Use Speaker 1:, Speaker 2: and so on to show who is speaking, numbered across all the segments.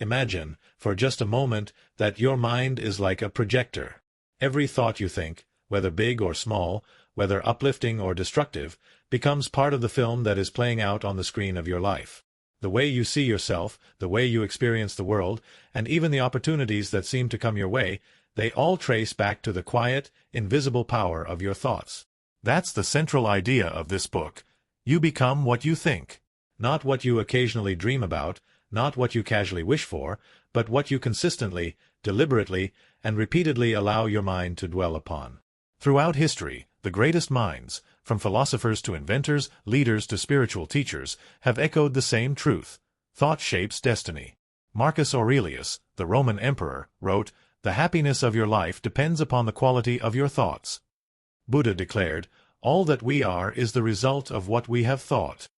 Speaker 1: Imagine, for just a moment, that your mind is like a projector. Every thought you think, whether big or small, whether uplifting or destructive, becomes part of the film that is playing out on the screen of your life. The way you see yourself, the way you experience the world, and even the opportunities that seem to come your way, they all trace back to the quiet, invisible power of your thoughts. That's the central idea of this book. You become what you think. Not what you occasionally dream about, not what you casually wish for, but what you consistently, deliberately, and repeatedly allow your mind to dwell upon. Throughout history, the greatest minds, from philosophers to inventors, leaders to spiritual teachers, have echoed the same truth. Thought shapes destiny. Marcus Aurelius, the Roman emperor, wrote, "The happiness of your life depends upon the quality of your thoughts." Buddha declared, "All that we are is the result of what we have thought."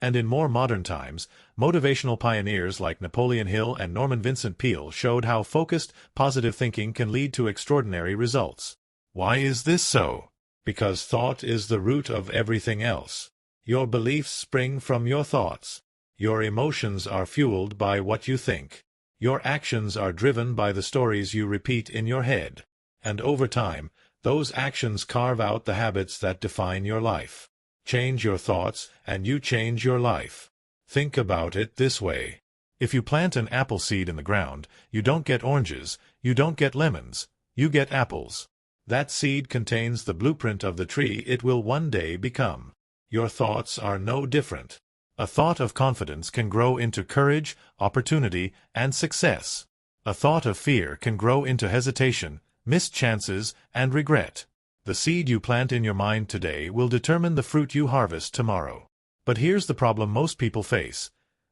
Speaker 1: And in more modern times, motivational pioneers like Napoleon Hill and Norman Vincent Peale showed how focused, positive thinking can lead to extraordinary results. Why is this so? Because thought is the root of everything else. Your beliefs spring from your thoughts. Your emotions are fueled by what you think. Your actions are driven by the stories you repeat in your head. And over time, those actions carve out the habits that define your life. Change your thoughts, and you change your life. Think about it this way. If you plant an apple seed in the ground, you don't get oranges, you don't get lemons, you get apples. That seed contains the blueprint of the tree it will one day become. Your thoughts are no different. A thought of confidence can grow into courage, opportunity, and success. A thought of fear can grow into hesitation, missed chances, and regret. The seed you plant in your mind today will determine the fruit you harvest tomorrow. But here's the problem most people face.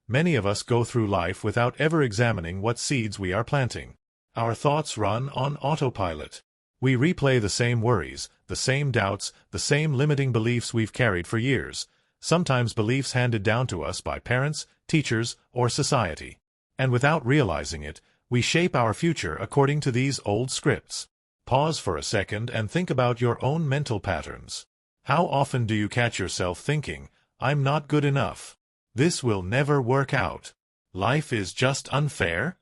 Speaker 1: Many of us go through life without ever examining what seeds we are planting. Our thoughts run on autopilot. We replay the same worries, the same doubts, the same limiting beliefs we've carried for years, sometimes beliefs handed down to us by parents, teachers, or society. And without realizing it, we shape our future according to these old scripts. Pause for a second and think about your own mental patterns. How often do you catch yourself thinking, "I'm not good enough. This will never work out. Life is just unfair"?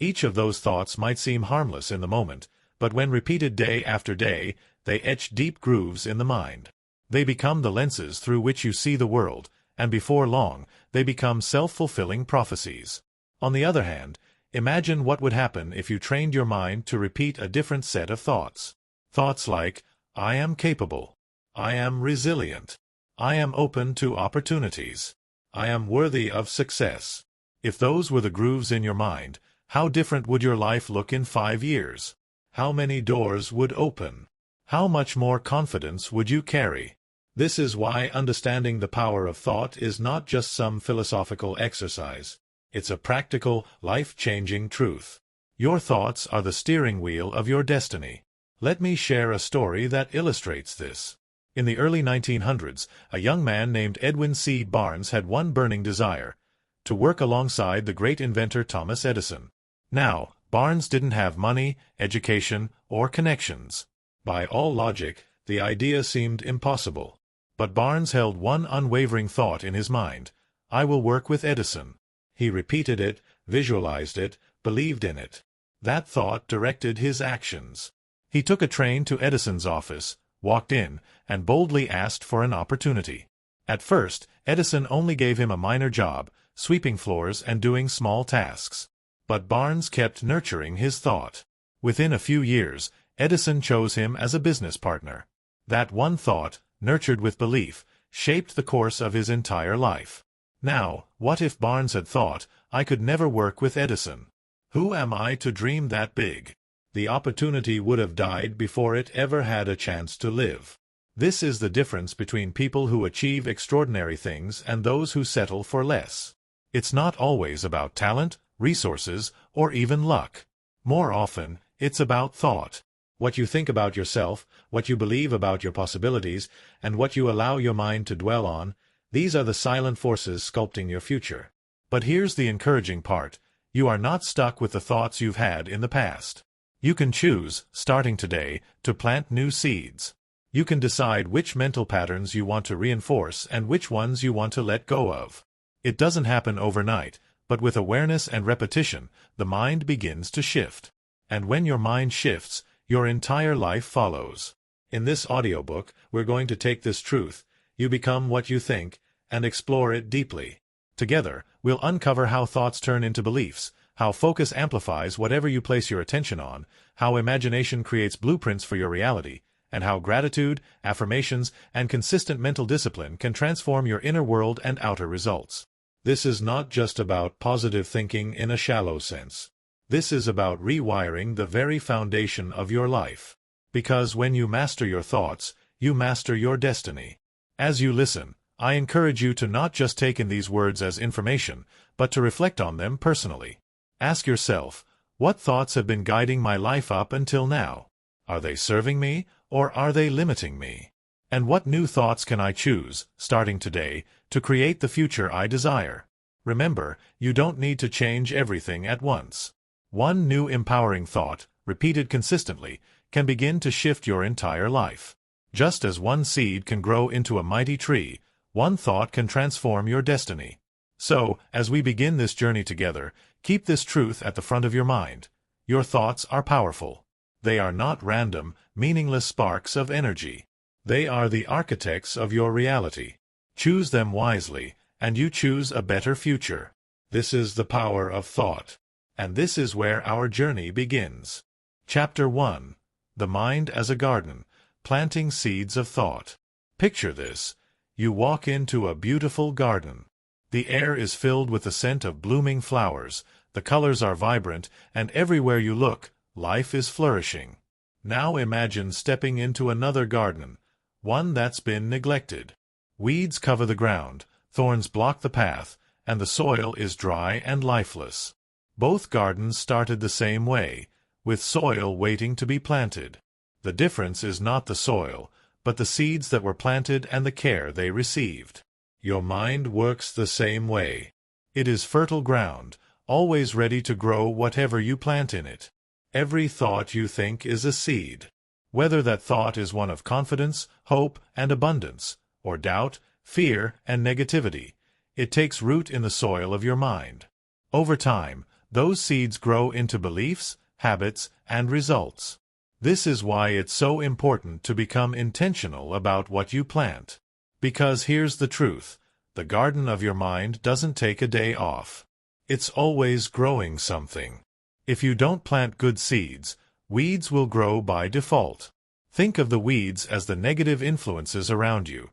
Speaker 1: Each of those thoughts might seem harmless in the moment, but when repeated day after day, they etch deep grooves in the mind. They become the lenses through which you see the world, and before long, they become self-fulfilling prophecies. On the other hand, imagine what would happen if you trained your mind to repeat a different set of thoughts. Thoughts like, "I am capable. I am resilient. I am open to opportunities. I am worthy of success." If those were the grooves in your mind, how different would your life look in 5 years? How many doors would open? How much more confidence would you carry? This is why understanding the power of thought is not just some philosophical exercise. It's a practical, life-changing truth. Your thoughts are the steering wheel of your destiny. Let me share a story that illustrates this. In the early 1900s, a young man named Edwin C. Barnes had one burning desire: to work alongside the great inventor Thomas Edison. Now, Barnes didn't have money, education, or connections. By all logic, the idea seemed impossible. But Barnes held one unwavering thought in his mind: "I will work with Edison." He repeated it, visualized it, believed in it. That thought directed his actions. He took a train to Edison's office, walked in, and boldly asked for an opportunity. At first, Edison only gave him a minor job, sweeping floors and doing small tasks. But Barnes kept nurturing his thought. Within a few years, Edison chose him as a business partner. That one thought, nurtured with belief, shaped the course of his entire life. Now, what if Barnes had thought, "I could never work with Edison. Who am I to dream that big?" The opportunity would have died before it ever had a chance to live. This is the difference between people who achieve extraordinary things and those who settle for less. It's not always about talent, resources, or even luck. More often, it's about thought. What you think about yourself, what you believe about your possibilities, and what you allow your mind to dwell on, these are the silent forces sculpting your future. But here's the encouraging part: you are not stuck with the thoughts you've had in the past. You can choose, starting today, to plant new seeds. You can decide which mental patterns you want to reinforce and which ones you want to let go of. It doesn't happen overnight, But with awareness and repetition, the mind begins to shift. And when your mind shifts, your entire life follows. In this audiobook, we're going to take this truth, you become what you think, and explore it deeply. Together, we'll uncover how thoughts turn into beliefs, how focus amplifies whatever you place your attention on, how imagination creates blueprints for your reality, and how gratitude, affirmations, and consistent mental discipline can transform your inner world and outer results. This is not just about positive thinking in a shallow sense. This is about rewiring the very foundation of your life. Because when you master your thoughts, you master your destiny. As you listen, I encourage you to not just take in these words as information, but to reflect on them personally. Ask yourself, what thoughts have been guiding my life up until now? Are they serving me, or are they limiting me? And what new thoughts can I choose, starting today, to create the future I desire? Remember, you don't need to change everything at once. One new empowering thought, repeated consistently, can begin to shift your entire life. Just as one seed can grow into a mighty tree, one thought can transform your destiny. So, as we begin this journey together, keep this truth at the front of your mind. Your thoughts are powerful. They are not random, meaningless sparks of energy. They are the architects of your reality. Choose them wisely, and you choose a better future. This is the power of thought. And this is where our journey begins. Chapter 1. The Mind as a Garden, Planting Seeds of Thought. Picture this. You walk into a beautiful garden. The air is filled with the scent of blooming flowers, the colors are vibrant, and everywhere you look, life is flourishing. Now imagine stepping into another garden, one that's been neglected. Weeds cover the ground, thorns block the path, and the soil is dry and lifeless. Both gardens started the same way, with soil waiting to be planted. The difference is not the soil, but the seeds that were planted and the care they received. Your mind works the same way. It is fertile ground, always ready to grow whatever you plant in it. Every thought you think is a seed. Whether that thought is one of confidence, hope, and abundance, or doubt, fear, and negativity, it takes root in the soil of your mind. Over time, those seeds grow into beliefs, habits, and results. This is why it's so important to become intentional about what you plant. Because here's the truth, the garden of your mind doesn't take a day off. It's always growing something. If you don't plant good seeds, weeds will grow by default. Think of the weeds as the negative influences around you.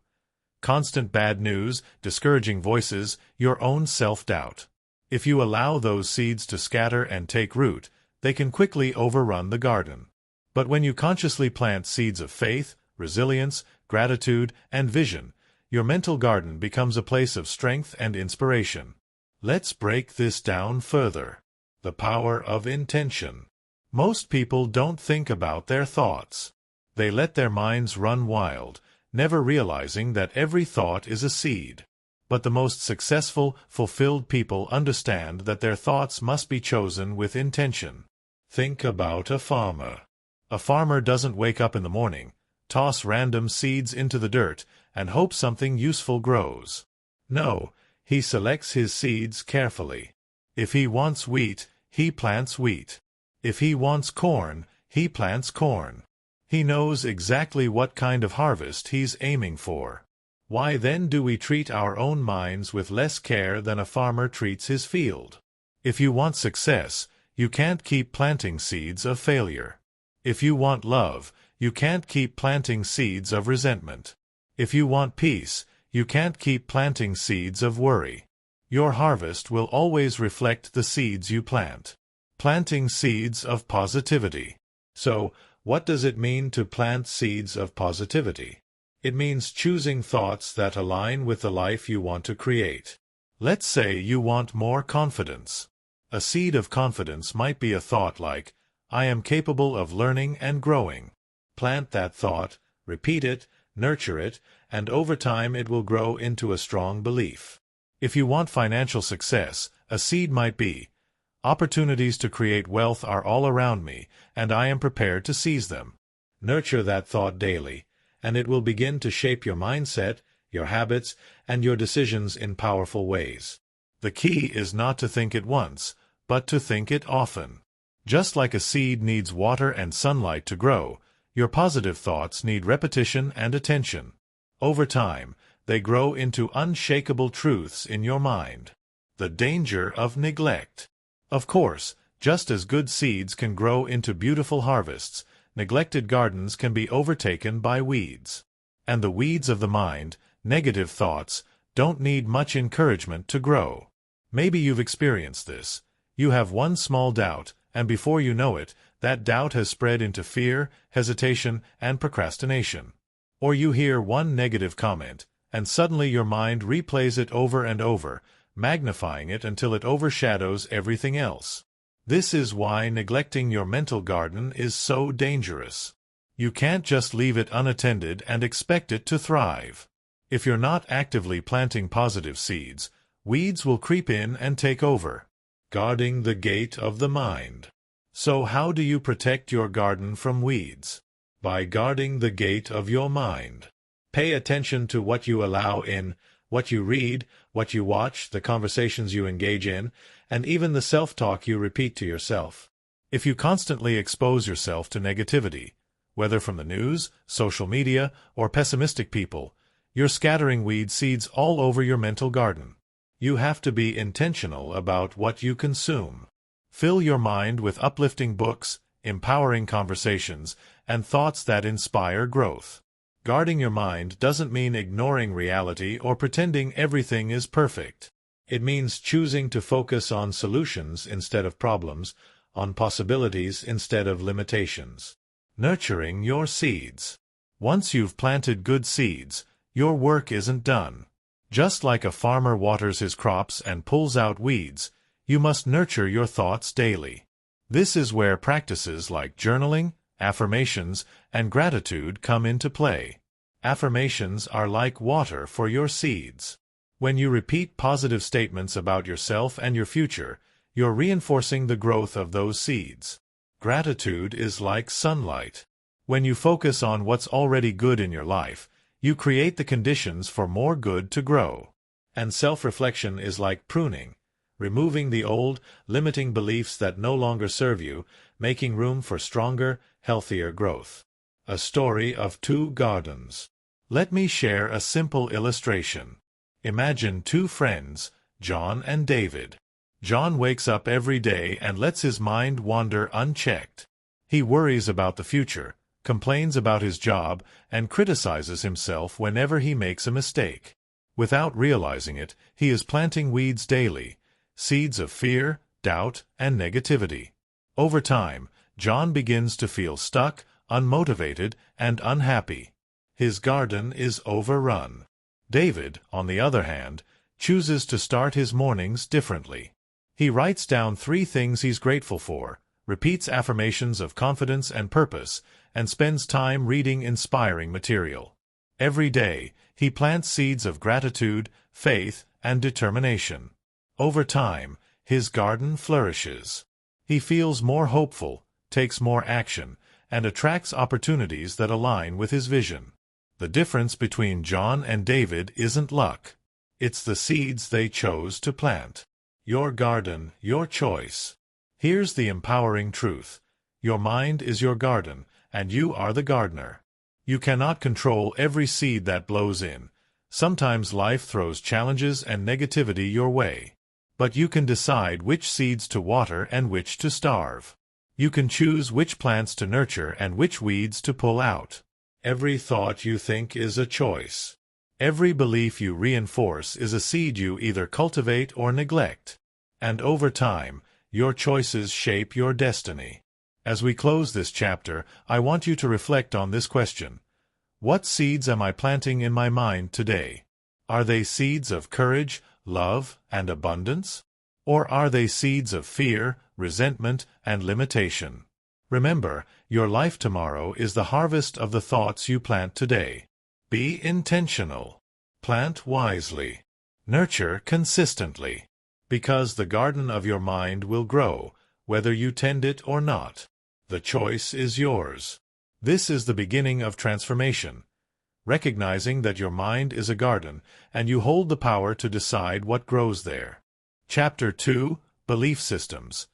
Speaker 1: Constant bad news, discouraging voices, your own self-doubt. If you allow those seeds to scatter and take root, they can quickly overrun the garden. But when you consciously plant seeds of faith, resilience, gratitude, and vision, your mental garden becomes a place of strength and inspiration. Let's break this down further. The power of intention. Most people don't think about their thoughts. They let their minds run wild, never realizing that every thought is a seed. But the most successful, fulfilled people understand that their thoughts must be chosen with intention. Think about a farmer. A farmer doesn't wake up in the morning, toss random seeds into the dirt, and hope something useful grows. No, he selects his seeds carefully. If he wants wheat, he plants wheat. If he wants corn, he plants corn. He knows exactly what kind of harvest he's aiming for. Why then do we treat our own minds with less care than a farmer treats his field? If you want success, you can't keep planting seeds of failure. If you want love, you can't keep planting seeds of resentment. If you want peace, you can't keep planting seeds of worry. Your harvest will always reflect the seeds you plant. Planting seeds of positivity. So, what does it mean to plant seeds of positivity? It means choosing thoughts that align with the life you want to create. Let's say you want more confidence. A seed of confidence might be a thought like, I am capable of learning and growing. Plant that thought, repeat it, nurture it, and over time it will grow into a strong belief. If you want financial success, a seed might be, opportunities to create wealth are all around me, and I am prepared to seize them. Nurture that thought daily, and it will begin to shape your mindset, your habits, and your decisions in powerful ways. The key is not to think it once, but to think it often. Just like a seed needs water and sunlight to grow, your positive thoughts need repetition and attention. Over time, they grow into unshakable truths in your mind. The danger of neglect. Of course, just as good seeds can grow into beautiful harvests, neglected gardens can be overtaken by weeds. And the weeds of the mind, negative thoughts, don't need much encouragement to grow. Maybe you've experienced this. You have one small doubt, and before you know it, that doubt has spread into fear, hesitation, and procrastination. Or you hear one negative comment, and suddenly your mind replays it over and over, magnifying it until it overshadows everything else. This is why neglecting your mental garden is so dangerous. You can't just leave it unattended and expect it to thrive. If you're not actively planting positive seeds, weeds will creep in and take over. Guarding the gate of the mind. So how do you protect your garden from weeds? By guarding the gate of your mind. Pay attention to what you allow in, what you read, what you watch, the conversations you engage in, and even the self-talk you repeat to yourself. If you constantly expose yourself to negativity, whether from the news, social media, or pessimistic people, you're scattering weed seeds all over your mental garden. You have to be intentional about what you consume. Fill your mind with uplifting books, empowering conversations, and thoughts that inspire growth. Guarding your mind doesn't mean ignoring reality or pretending everything is perfect. It means choosing to focus on solutions instead of problems, on possibilities instead of limitations. Nurturing your seeds. Once you've planted good seeds, your work isn't done. Just like a farmer waters his crops and pulls out weeds, you must nurture your thoughts daily. This is where practices like journaling, affirmations, and gratitude come into play. Affirmations are like water for your seeds. When you repeat positive statements about yourself and your future, you're reinforcing the growth of those seeds. Gratitude is like sunlight. When you focus on what's already good in your life, you create the conditions for more good to grow. And self-reflection is like pruning, removing the old, limiting beliefs that no longer serve you, making room for stronger, healthier growth. A story of two gardens. Let me share a simple illustration. Imagine two friends, John and David. John wakes up every day and lets his mind wander unchecked. He worries about the future, complains about his job, and criticizes himself whenever he makes a mistake. Without realizing it, he is planting weeds daily, seeds of fear, doubt, and negativity. Over time, John begins to feel stuck, unmotivated, and unhappy. His garden is overrun. David, on the other hand, chooses to start his mornings differently. He writes down 3 things he's grateful for, repeats affirmations of confidence and purpose, and spends time reading inspiring material. Every day, he plants seeds of gratitude, faith, and determination. Over time, his garden flourishes. He feels more hopeful, takes more action, and attracts opportunities that align with his vision. The difference between John and David isn't luck. It's the seeds they chose to plant. Your garden, your choice. Here's the empowering truth. Your mind is your garden, and you are the gardener. You cannot control every seed that blows in. Sometimes life throws challenges and negativity your way. But you can decide which seeds to water and which to starve. You can choose which plants to nurture and which weeds to pull out. Every thought you think is a choice. Every belief you reinforce is a seed you either cultivate or neglect. And over time, your choices shape your destiny. As we close this chapter, I want you to reflect on this question. What seeds am I planting in my mind today? Are they seeds of courage, love, and abundance? Or are they seeds of fear, resentment, and limitation? Remember, your life tomorrow is the harvest of the thoughts you plant today. Be intentional. Plant wisely. Nurture consistently. Because the garden of your mind will grow, whether you tend it or not. The choice is yours. This is the beginning of transformation. Recognizing that your mind is a garden, and you hold the power to decide what grows there. Chapter 2: Belief Systems.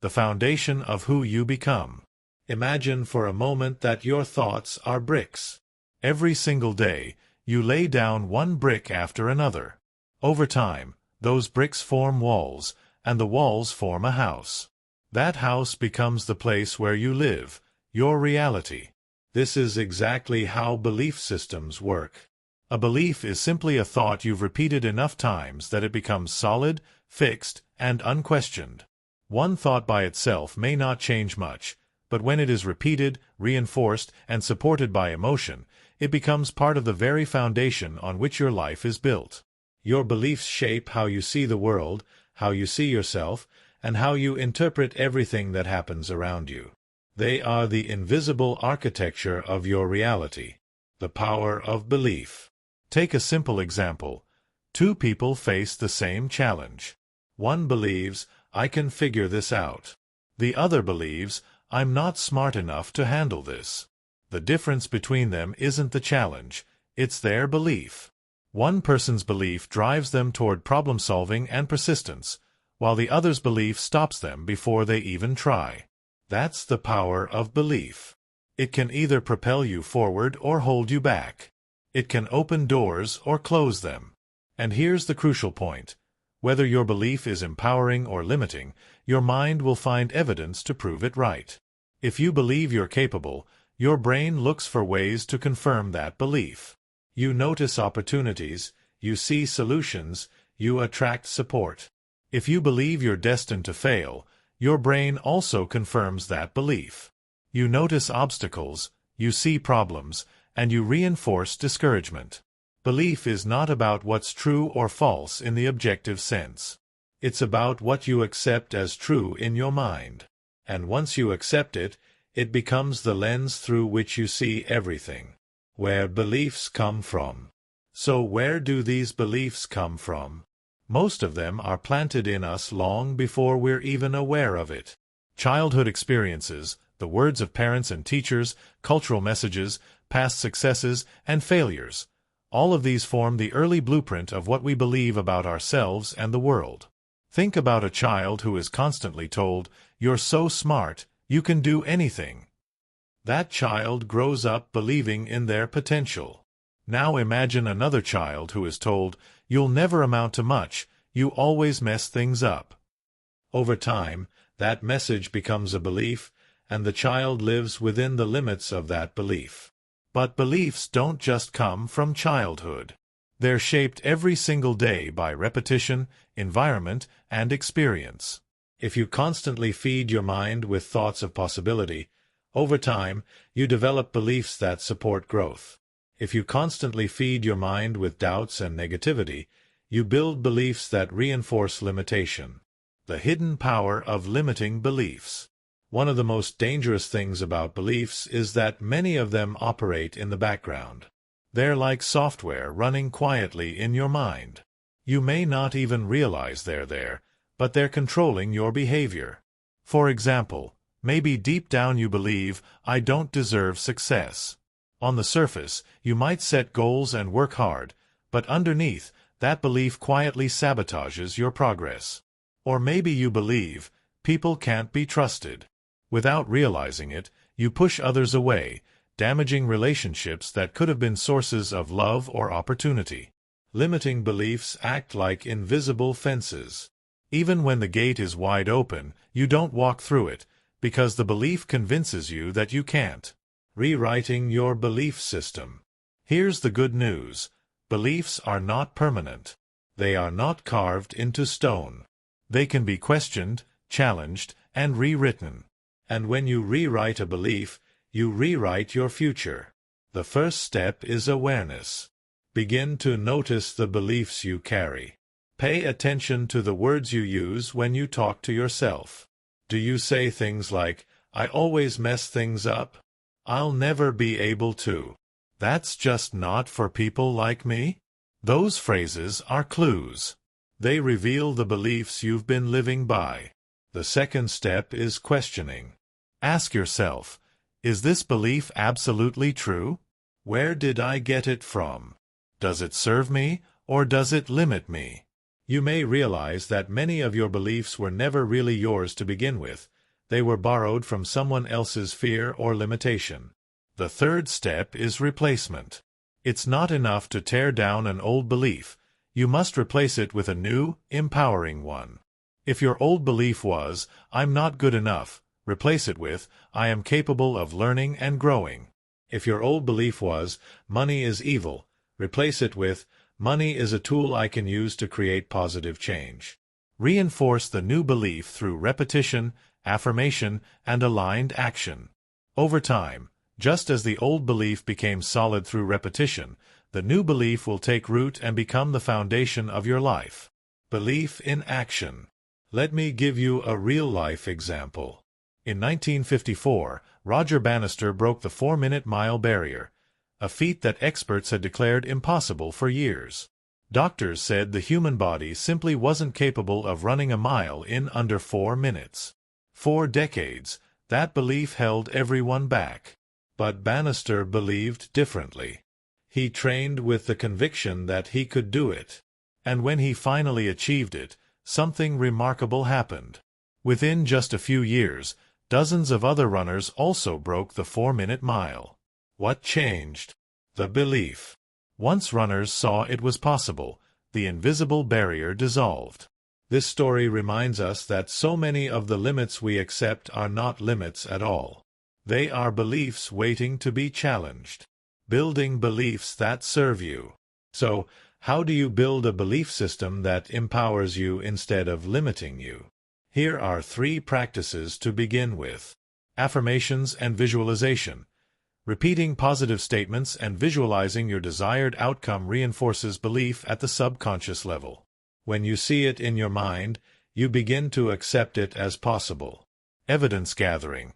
Speaker 1: The foundation of who you become. Imagine for a moment that your thoughts are bricks. Every single day, you lay down one brick after another. Over time, those bricks form walls, and the walls form a house. That house becomes the place where you live, your reality. This is exactly how belief systems work. A belief is simply a thought you've repeated enough times that it becomes solid, fixed, and unquestioned. One thought by itself may not change much, but when it is repeated, reinforced, and supported by emotion, it becomes part of the very foundation on which your life is built. Your beliefs shape how you see the world, how you see yourself, and how you interpret everything that happens around you. They are the invisible architecture of your reality. The power of belief. Take a simple example. Two people face the same challenge. One believes, "I can figure this out." The other believes, "I'm not smart enough to handle this." The difference between them isn't the challenge, it's their belief. One person's belief drives them toward problem-solving and persistence, while the other's belief stops them before they even try. That's the power of belief. It can either propel you forward or hold you back. It can open doors or close them. And here's the crucial point. Whether your belief is empowering or limiting, your mind will find evidence to prove it right. If you believe you're capable, your brain looks for ways to confirm that belief. You notice opportunities, you see solutions, you attract support. If you believe you're destined to fail, your brain also confirms that belief. You notice obstacles, you see problems, and you reinforce discouragement. Belief is not about what's true or false in the objective sense. It's about what you accept as true in your mind. And once you accept it, it becomes the lens through which you see everything. Where beliefs come from. So where do these beliefs come from? Most of them are planted in us long before we're even aware of it. Childhood experiences, the words of parents and teachers, cultural messages, past successes, and failures. All of these form the early blueprint of what we believe about ourselves and the world. Think about a child who is constantly told, "You're so smart, you can do anything." That child grows up believing in their potential. Now imagine another child who is told, "You'll never amount to much, you always mess things up." Over time, that message becomes a belief, and the child lives within the limits of that belief. But beliefs don't just come from childhood. They're shaped every single day by repetition, environment, and experience. If you constantly feed your mind with thoughts of possibility, over time, you develop beliefs that support growth. If you constantly feed your mind with doubts and negativity, you build beliefs that reinforce limitation. The hidden power of limiting beliefs. One of the most dangerous things about beliefs is that many of them operate in the background. They're like software running quietly in your mind. You may not even realize they're there, but they're controlling your behavior. For example, maybe deep down you believe, "I don't deserve success." On the surface, you might set goals and work hard, but underneath, that belief quietly sabotages your progress. Or maybe you believe, "People can't be trusted." Without realizing it, you push others away, damaging relationships that could have been sources of love or opportunity. Limiting beliefs act like invisible fences. Even when the gate is wide open, you don't walk through it, because the belief convinces you that you can't. Rewriting your belief system. Here's the good news. Beliefs are not permanent. They are not carved into stone. They can be questioned, challenged, and rewritten. And when you rewrite a belief, you rewrite your future. The first step is awareness. Begin to notice the beliefs you carry. Pay attention to the words you use when you talk to yourself. Do you say things like, "I always mess things up"? "I'll never be able to"? "That's just not for people like me"? Those phrases are clues. They reveal the beliefs you've been living by. The second step is questioning. Ask yourself, is this belief absolutely true? Where did I get it from? Does it serve me, or does it limit me? You may realize that many of your beliefs were never really yours to begin with. They were borrowed from someone else's fear or limitation. The third step is replacement. It's not enough to tear down an old belief. You must replace it with a new, empowering one. If your old belief was, "I'm not good enough," replace it with, "I am capable of learning and growing." If your old belief was, "Money is evil," replace it with, "Money is a tool I can use to create positive change." Reinforce the new belief through repetition, affirmation, and aligned action. Over time, just as the old belief became solid through repetition, the new belief will take root and become the foundation of your life. Belief in action. Let me give you a real-life example. In 1954, Roger Bannister broke the 4-minute mile barrier, a feat that experts had declared impossible for years. Doctors said the human body simply wasn't capable of running a mile in under 4 minutes. For decades, that belief held everyone back. But Bannister believed differently. He trained with the conviction that he could do it. And when he finally achieved it, something remarkable happened. Within just a few years, dozens of other runners also broke the 4-minute mile. What changed? The belief. Once runners saw it was possible, the invisible barrier dissolved. This story reminds us that so many of the limits we accept are not limits at all. They are beliefs waiting to be challenged. Building beliefs that serve you. So, how do you build a belief system that empowers you instead of limiting you? Here are 3 practices to begin with. Affirmations and visualization. Repeating positive statements and visualizing your desired outcome reinforces belief at the subconscious level. When you see it in your mind, you begin to accept it as possible. Evidence gathering.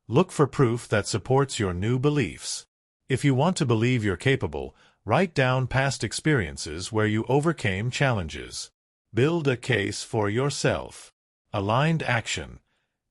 Speaker 1: Look for proof that supports your new beliefs. If you want to believe you're capable, write down past experiences where you overcame challenges. Build a case for yourself. Aligned action.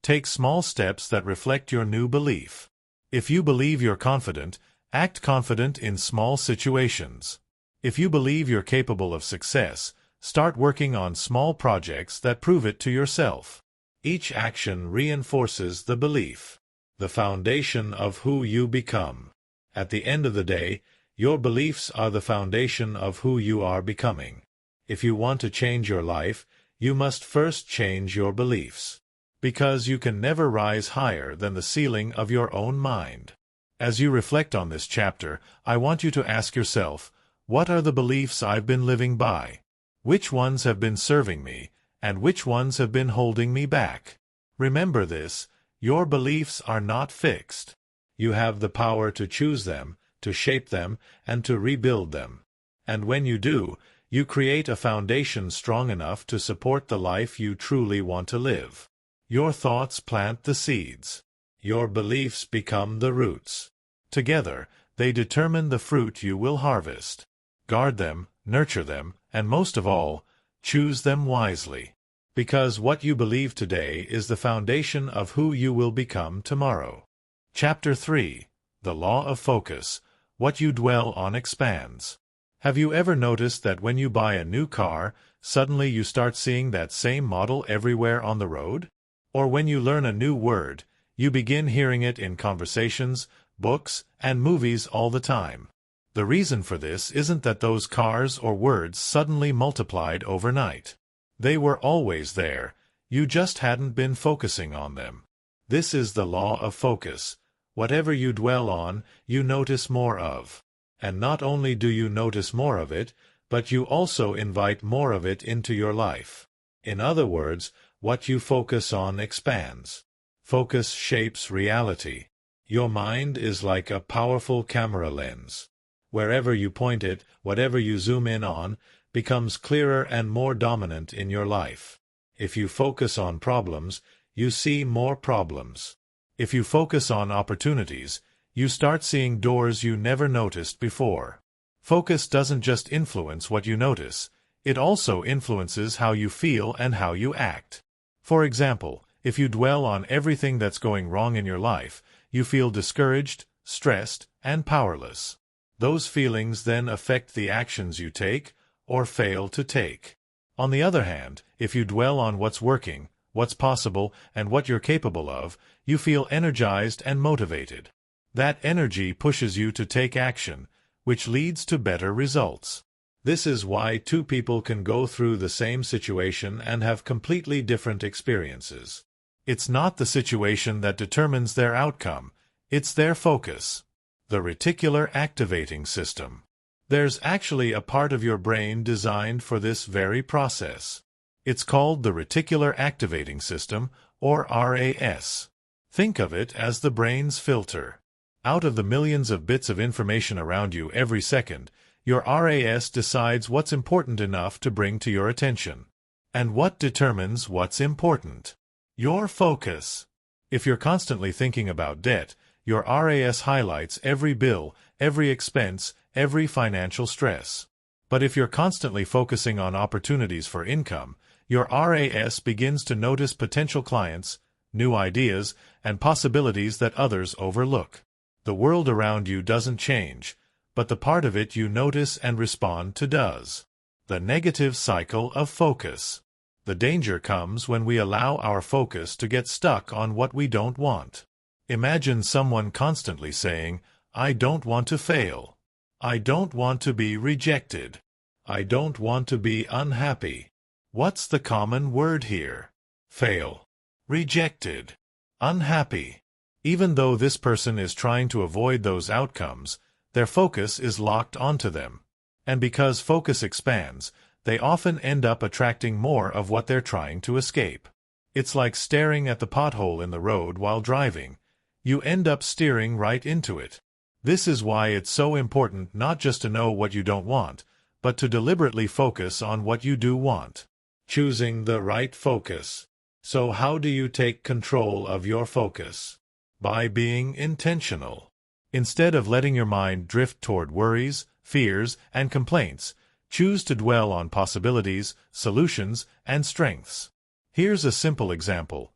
Speaker 1: Take small steps that reflect your new belief. If you believe you're confident, act confident in small situations. If you believe you're capable of success, start working on small projects that prove it to yourself. Each action reinforces the belief, the foundation of who you become. At the end of the day, your beliefs are the foundation of who you are becoming. If you want to change your life, you must first change your beliefs. Because you can never rise higher than the ceiling of your own mind. As you reflect on this chapter, I want you to ask yourself, what are the beliefs I've been living by? Which ones have been serving me, and which ones have been holding me back? Remember this, your beliefs are not fixed. You have the power to choose them, to shape them, and to rebuild them. And when you do, you create a foundation strong enough to support the life you truly want to live. Your thoughts plant the seeds. Your beliefs become the roots. Together, they determine the fruit you will harvest. Guard them, nurture them, and most of all, choose them wisely. Because what you believe today is the foundation of who you will become tomorrow. Chapter 3. The Law of Focus. What you dwell on expands. Have you ever noticed that when you buy a new car, suddenly you start seeing that same model everywhere on the road? Or when you learn a new word, you begin hearing it in conversations, books, and movies all the time. The reason for this isn't that those cars or words suddenly multiplied overnight. They were always there, you just hadn't been focusing on them. This is the law of focus. Whatever you dwell on, you notice more of. And not only do you notice more of it, but you also invite more of it into your life. In other words, what you focus on expands. Focus shapes reality. Your mind is like a powerful camera lens. Wherever you point it, whatever you zoom in on, becomes clearer and more dominant in your life. If you focus on problems, you see more problems. If you focus on opportunities, you start seeing doors you never noticed before. Focus doesn't just influence what you notice, it also influences how you feel and how you act. For example, if you dwell on everything that's going wrong in your life, you feel discouraged, stressed, and powerless. Those feelings then affect the actions you take or fail to take. On the other hand, if you dwell on what's working, what's possible, and what you're capable of, you feel energized and motivated. That energy pushes you to take action, which leads to better results. This is why two people can go through the same situation and have completely different experiences. It's not the situation that determines their outcome, it's their focus. The reticular activating system. There's actually a part of your brain designed for this very process. It's called the reticular activating system, or RAS. Think of it as the brain's filter. Out of the millions of bits of information around you every second, your RAS decides what's important enough to bring to your attention. And what determines what's important? Your focus. If you're constantly thinking about debt, your RAS highlights every bill, every expense, every financial stress. But if you're constantly focusing on opportunities for income, your RAS begins to notice potential clients, new ideas, and possibilities that others overlook. The world around you doesn't change, but the part of it you notice and respond to does. The negative cycle of focus. The danger comes when we allow our focus to get stuck on what we don't want. Imagine someone constantly saying, "I don't want to fail. I don't want to be rejected. I don't want to be unhappy." What's the common word here? Fail. Rejected. Unhappy. Even though this person is trying to avoid those outcomes, their focus is locked onto them. And because focus expands, they often end up attracting more of what they're trying to escape. It's like staring at the pothole in the road while driving. You end up steering right into it. This is why it's so important not just to know what you don't want, but to deliberately focus on what you do want. Choosing the right focus. So how do you take control of your focus? By being intentional. Instead of letting your mind drift toward worries, fears, and complaints, choose to dwell on possibilities, solutions, and strengths. Here's a simple example.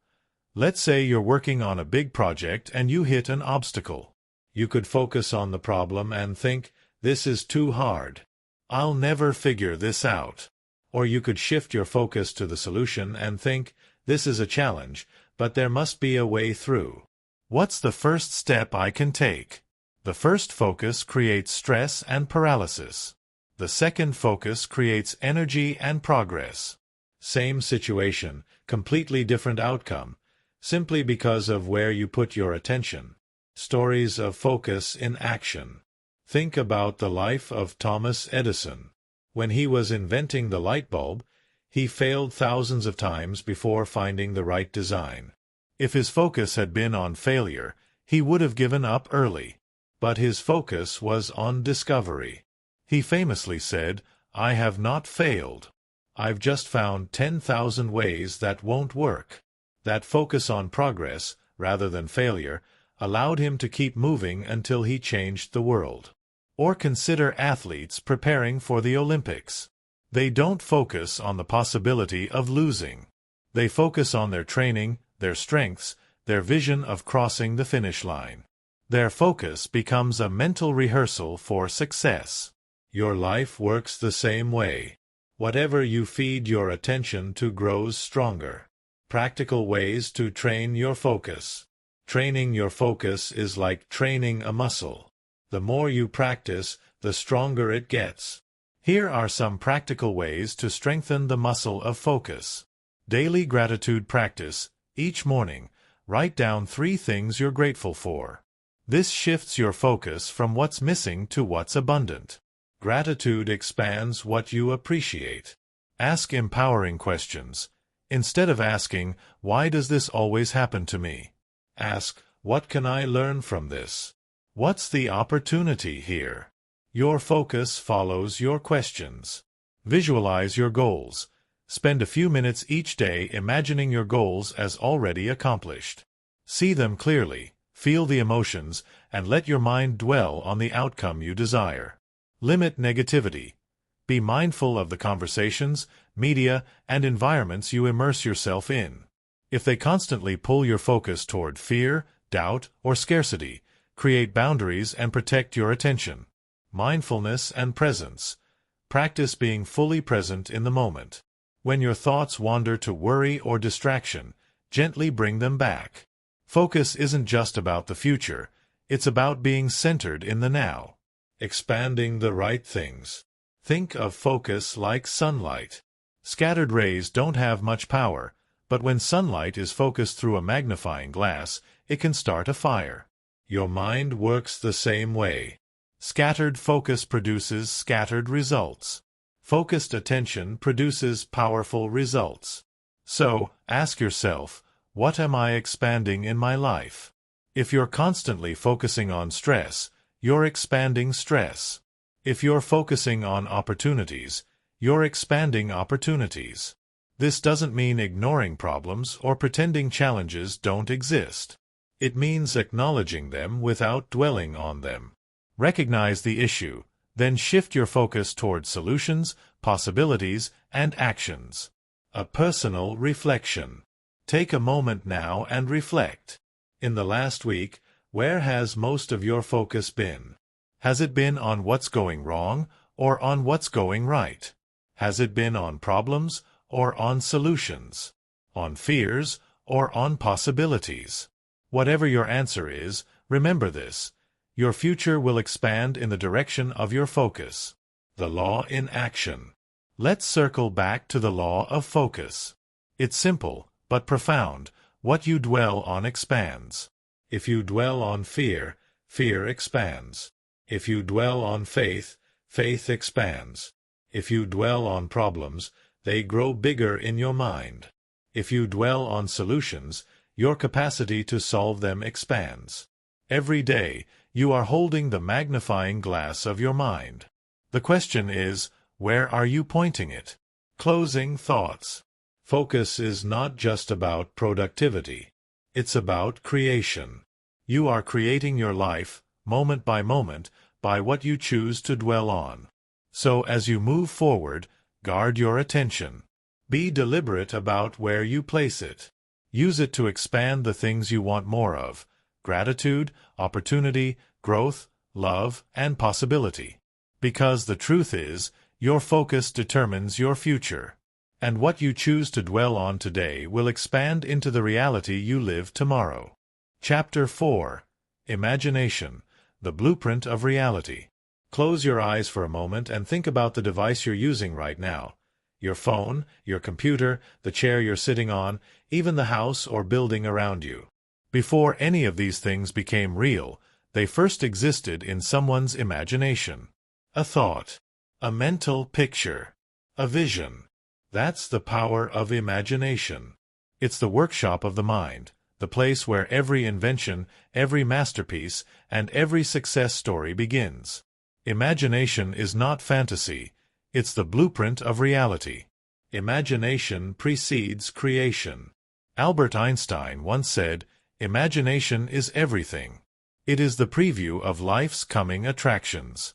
Speaker 1: Let's say you're working on a big project and you hit an obstacle. You could focus on the problem and think, "This is too hard. I'll never figure this out." Or you could shift your focus to the solution and think, "This is a challenge, but there must be a way through. What's the first step I can take?" The first focus creates stress and paralysis. The second focus creates energy and progress. Same situation, completely different outcome, simply because of where you put your attention. Stories of focus in action. Think about the life of Thomas Edison. When he was inventing the light bulb, he failed thousands of times before finding the right design. If his focus had been on failure, he would have given up early. But his focus was on discovery. He famously said, "I have not failed. I've just found 10,000 ways that won't work." That focus on progress, rather than failure, allowed him to keep moving until he changed the world. Or consider athletes preparing for the Olympics. They don't focus on the possibility of losing. They focus on their training, their strengths, their vision of crossing the finish line. Their focus becomes a mental rehearsal for success. Your life works the same way. Whatever you feed your attention to grows stronger. Practical ways to train your focus. Training your focus is like training a muscle. The more you practice, the stronger it gets. Here are some practical ways to strengthen the muscle of focus. Daily gratitude practice. Each morning, write down 3 things you're grateful for. This shifts your focus from what's missing to what's abundant. Gratitude expands what you appreciate. Ask empowering questions. Instead of asking, "Why does this always happen to me?" ask, "What can I learn from this? What's the opportunity here?" Your focus follows your questions. Visualize your goals. Spend a few minutes each day imagining your goals as already accomplished. See them clearly, feel the emotions, and let your mind dwell on the outcome you desire. Limit negativity. Be mindful of the conversations, media, and environments you immerse yourself in. If they constantly pull your focus toward fear, doubt, or scarcity, create boundaries and protect your attention. Mindfulness and presence. Practice being fully present in the moment. When your thoughts wander to worry or distraction, gently bring them back. Focus isn't just about the future, it's about being centered in the now. Expanding the right things. Think of focus like sunlight. Scattered rays don't have much power, but when sunlight is focused through a magnifying glass, it can start a fire. Your mind works the same way. Scattered focus produces scattered results. Focused attention produces powerful results. So, ask yourself, what am I expanding in my life? If you're constantly focusing on stress, you're expanding stress. If you're focusing on opportunities, you're expanding opportunities. This doesn't mean ignoring problems or pretending challenges don't exist. It means acknowledging them without dwelling on them. Recognize the issue, then shift your focus toward solutions, possibilities, and actions. A personal reflection. Take a moment now and reflect. In the last week, where has most of your focus been? Has it been on what's going wrong or on what's going right? Has it been on problems or on solutions? On fears or on possibilities? Whatever your answer is, remember this. Your future will expand in the direction of your focus. The law in action. Let's circle back to the law of focus. It's simple, but profound. What you dwell on expands. If you dwell on fear, fear expands. If you dwell on faith, faith expands. If you dwell on problems, they grow bigger in your mind. If you dwell on solutions, your capacity to solve them expands. Every day, you are holding the magnifying glass of your mind. The question is, where are you pointing it? Closing thoughts. Focus is not just about productivity. It's about creation. You are creating your life, moment by moment, by what you choose to dwell on. So as you move forward, guard your attention. Be deliberate about where you place it. Use it to expand the things you want more of: gratitude, opportunity, growth, love, and possibility. Because the truth is, your focus determines your future. And what you choose to dwell on today will expand into the reality you live tomorrow. Chapter 4. Imagination, the blueprint of reality. Close your eyes for a moment and think about the device you're using right now. Your phone, your computer, the chair you're sitting on, even the house or building around you. Before any of these things became real, they first existed in someone's imagination. A thought, a mental picture, a vision. That's the power of imagination. It's the workshop of the mind, the place where every invention, every masterpiece, and every success story begins. Imagination is not fantasy. It's the blueprint of reality. Imagination precedes creation. Albert Einstein once said, "Imagination is everything. It is the preview of life's coming attractions."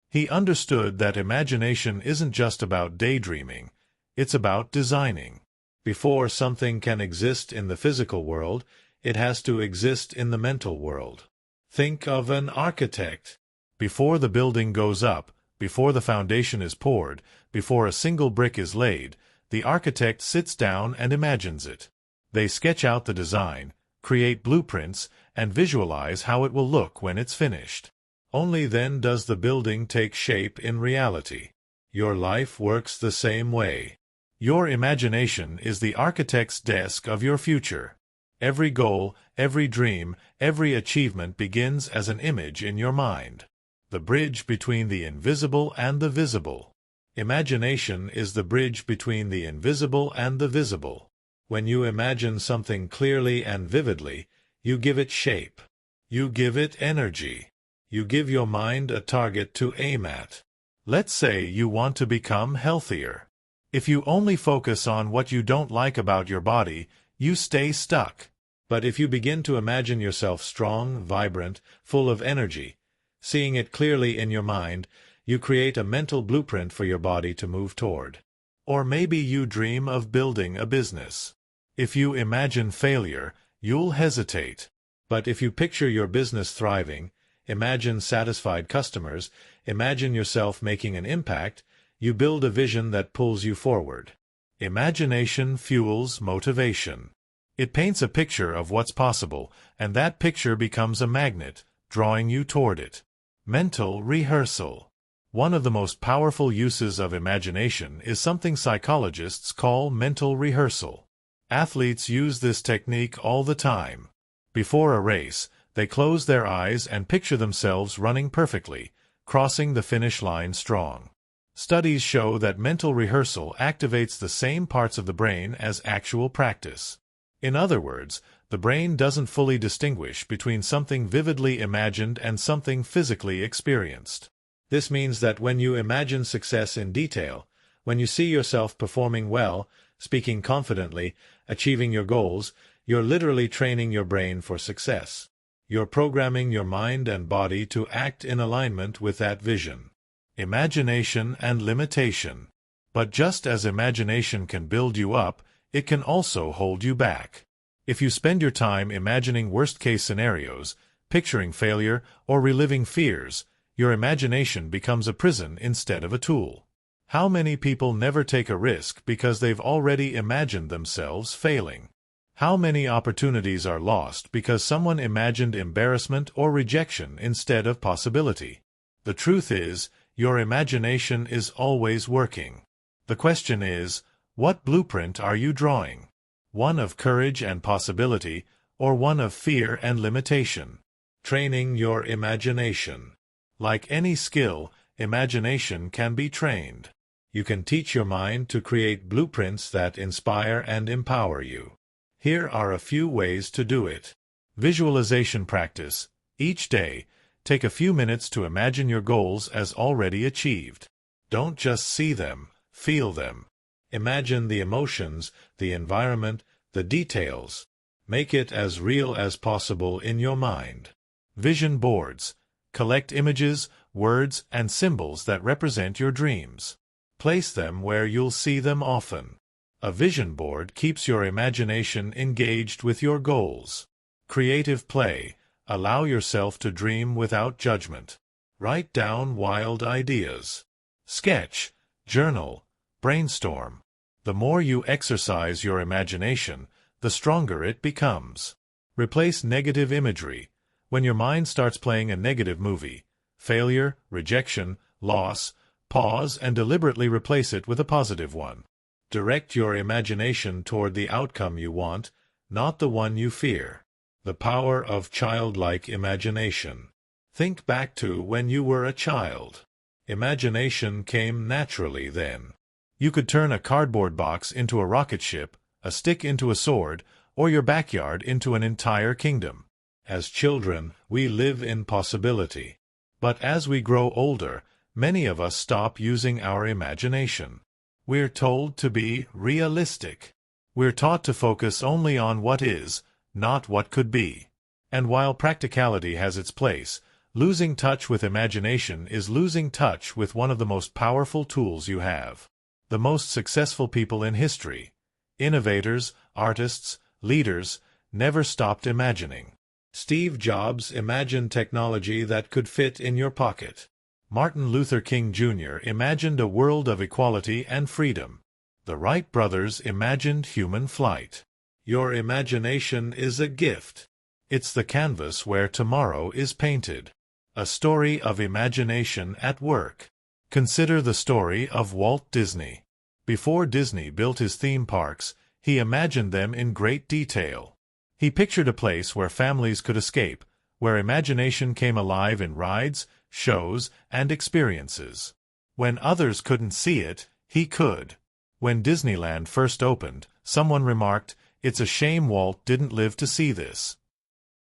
Speaker 1: He understood that imagination isn't just about daydreaming. It's about designing. Before something can exist in the physical world, it has to exist in the mental world. Think of an architect. Before the building goes up, before the foundation is poured, before a single brick is laid, the architect sits down and imagines it. They sketch out the design, create blueprints, and visualize how it will look when it's finished. Only then does the building take shape in reality. Your life works the same way. Your imagination is the architect's desk of your future. Every goal, every dream, every achievement begins as an image in your mind. The bridge between the invisible and the visible. Imagination is the bridge between the invisible and the visible. When you imagine something clearly and vividly, you give it shape. You give it energy. You give your mind a target to aim at. Let's say you want to become healthier. If you only focus on what you don't like about your body, you stay stuck. But if you begin to imagine yourself strong, vibrant, full of energy, seeing it clearly in your mind, you create a mental blueprint for your body to move toward. Or maybe you dream of building a business. If you imagine failure, you'll hesitate. But if you picture your business thriving, imagine satisfied customers, imagine yourself making an impact, you build a vision that pulls you forward. Imagination fuels motivation. It paints a picture of what's possible, and that picture becomes a magnet, drawing you toward it. Mental rehearsal. One of the most powerful uses of imagination is something psychologists call mental rehearsal. Athletes use this technique all the time. Before a race, they close their eyes and picture themselves running perfectly, crossing the finish line strong. Studies show that mental rehearsal activates the same parts of the brain as actual practice. In other words, the brain doesn't fully distinguish between something vividly imagined and something physically experienced. This means that when you imagine success in detail, when you see yourself performing well, speaking confidently, achieving your goals, you're literally training your brain for success. You're programming your mind and body to act in alignment with that vision. Imagination and limitation. But just as imagination can build you up, it can also hold you back. If you spend your time imagining worst-case scenarios, picturing failure, or reliving fears, your imagination becomes a prison instead of a tool. How many people never take a risk because they've already imagined themselves failing? How many opportunities are lost because someone imagined embarrassment or rejection instead of possibility? The truth is, your imagination is always working. The question is, what blueprint are you drawing? One of courage and possibility, or one of fear and limitation? Training your imagination. Like any skill, imagination can be trained. You can teach your mind to create blueprints that inspire and empower you. Here are a few ways to do it. Visualization practice. Each day, take a few minutes to imagine your goals as already achieved. Don't just see them, feel them. Imagine the emotions, the environment, the details. Make it as real as possible in your mind. Vision boards. Collect images, words, and symbols that represent your dreams. Place them where you'll see them often. A vision board keeps your imagination engaged with your goals. Creative play. Allow yourself to dream without judgment. Write down wild ideas. Sketch, journal, brainstorm. The more you exercise your imagination, the stronger it becomes. Replace negative imagery. When your mind starts playing a negative movie, failure, rejection, loss, pause and deliberately replace it with a positive one. Direct your imagination toward the outcome you want, not the one you fear. The power of childlike imagination. Think back to when you were a child. Imagination came naturally then. You could turn a cardboard box into a rocket ship, a stick into a sword, or your backyard into an entire kingdom. As children, we live in possibility. But as we grow older, many of us stop using our imagination. We're told to be realistic. We're taught to focus only on what is, not what could be. And while practicality has its place, losing touch with imagination is losing touch with one of the most powerful tools you have. The most successful people in history, innovators, artists, leaders, never stopped imagining. Steve Jobs imagined technology that could fit in your pocket. Martin Luther King Jr. imagined a world of equality and freedom. The Wright brothers imagined human flight. Your imagination is a gift. It's the canvas where tomorrow is painted. A story of imagination at work. Consider the story of Walt Disney. Before Disney built his theme parks, he imagined them in great detail. He pictured a place where families could escape, where imagination came alive in rides, shows, and experiences. When others couldn't see it, he could. When Disneyland first opened, someone remarked, "It's a shame Walt didn't live to see this."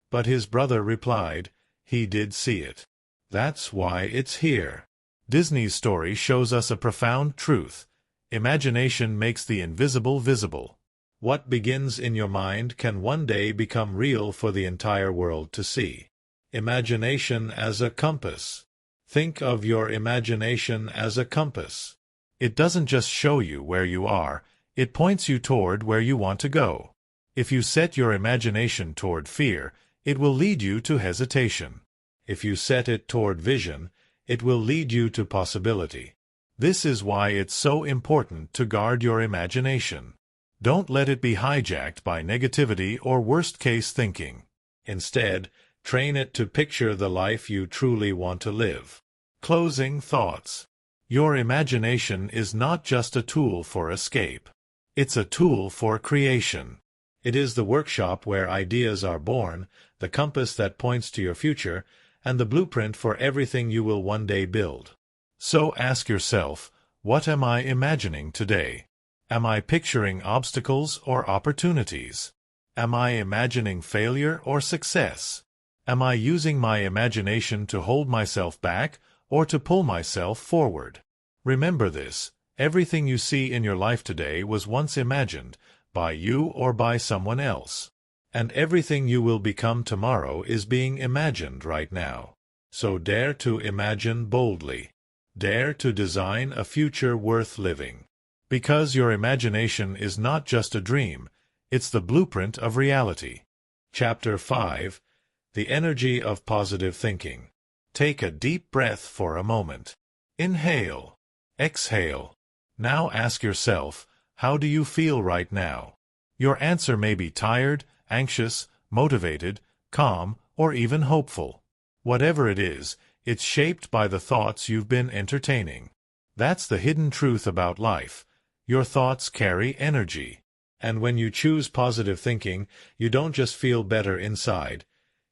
Speaker 1: But his brother replied, "He did see it. That's why it's here." Disney's story shows us a profound truth. Imagination makes the invisible visible. What begins in your mind can one day become real for the entire world to see. Imagination as a compass. Think of your imagination as a compass. It doesn't just show you where you are, it points you toward where you want to go. If you set your imagination toward fear, it will lead you to hesitation. If you set it toward vision, it will lead you to possibility. This is why it's so important to guard your imagination. Don't let it be hijacked by negativity or worst-case thinking. Instead, train it to picture the life you truly want to live. Closing thoughts. Your imagination is not just a tool for escape. It's a tool for creation. It is the workshop where ideas are born, the compass that points to your future, and the blueprint for everything you will one day build. So ask yourself, what am I imagining today? Am I picturing obstacles or opportunities? Am I imagining failure or success? Am I using my imagination to hold myself back or to pull myself forward? Remember this, everything you see in your life today was once imagined, by you or by someone else. And everything you will become tomorrow is being imagined right now. So dare to imagine boldly. Dare to design a future worth living. Because your imagination is not just a dream, it's the blueprint of reality. Chapter 5. The Energy of Positive Thinking. Take a deep breath for a moment. Inhale. Exhale. Now ask yourself, how do you feel right now? Your answer may be tired, anxious, motivated, calm, or even hopeful. Whatever it is, it's shaped by the thoughts you've been entertaining. That's the hidden truth about life. Your thoughts carry energy. And when you choose positive thinking, you don't just feel better inside.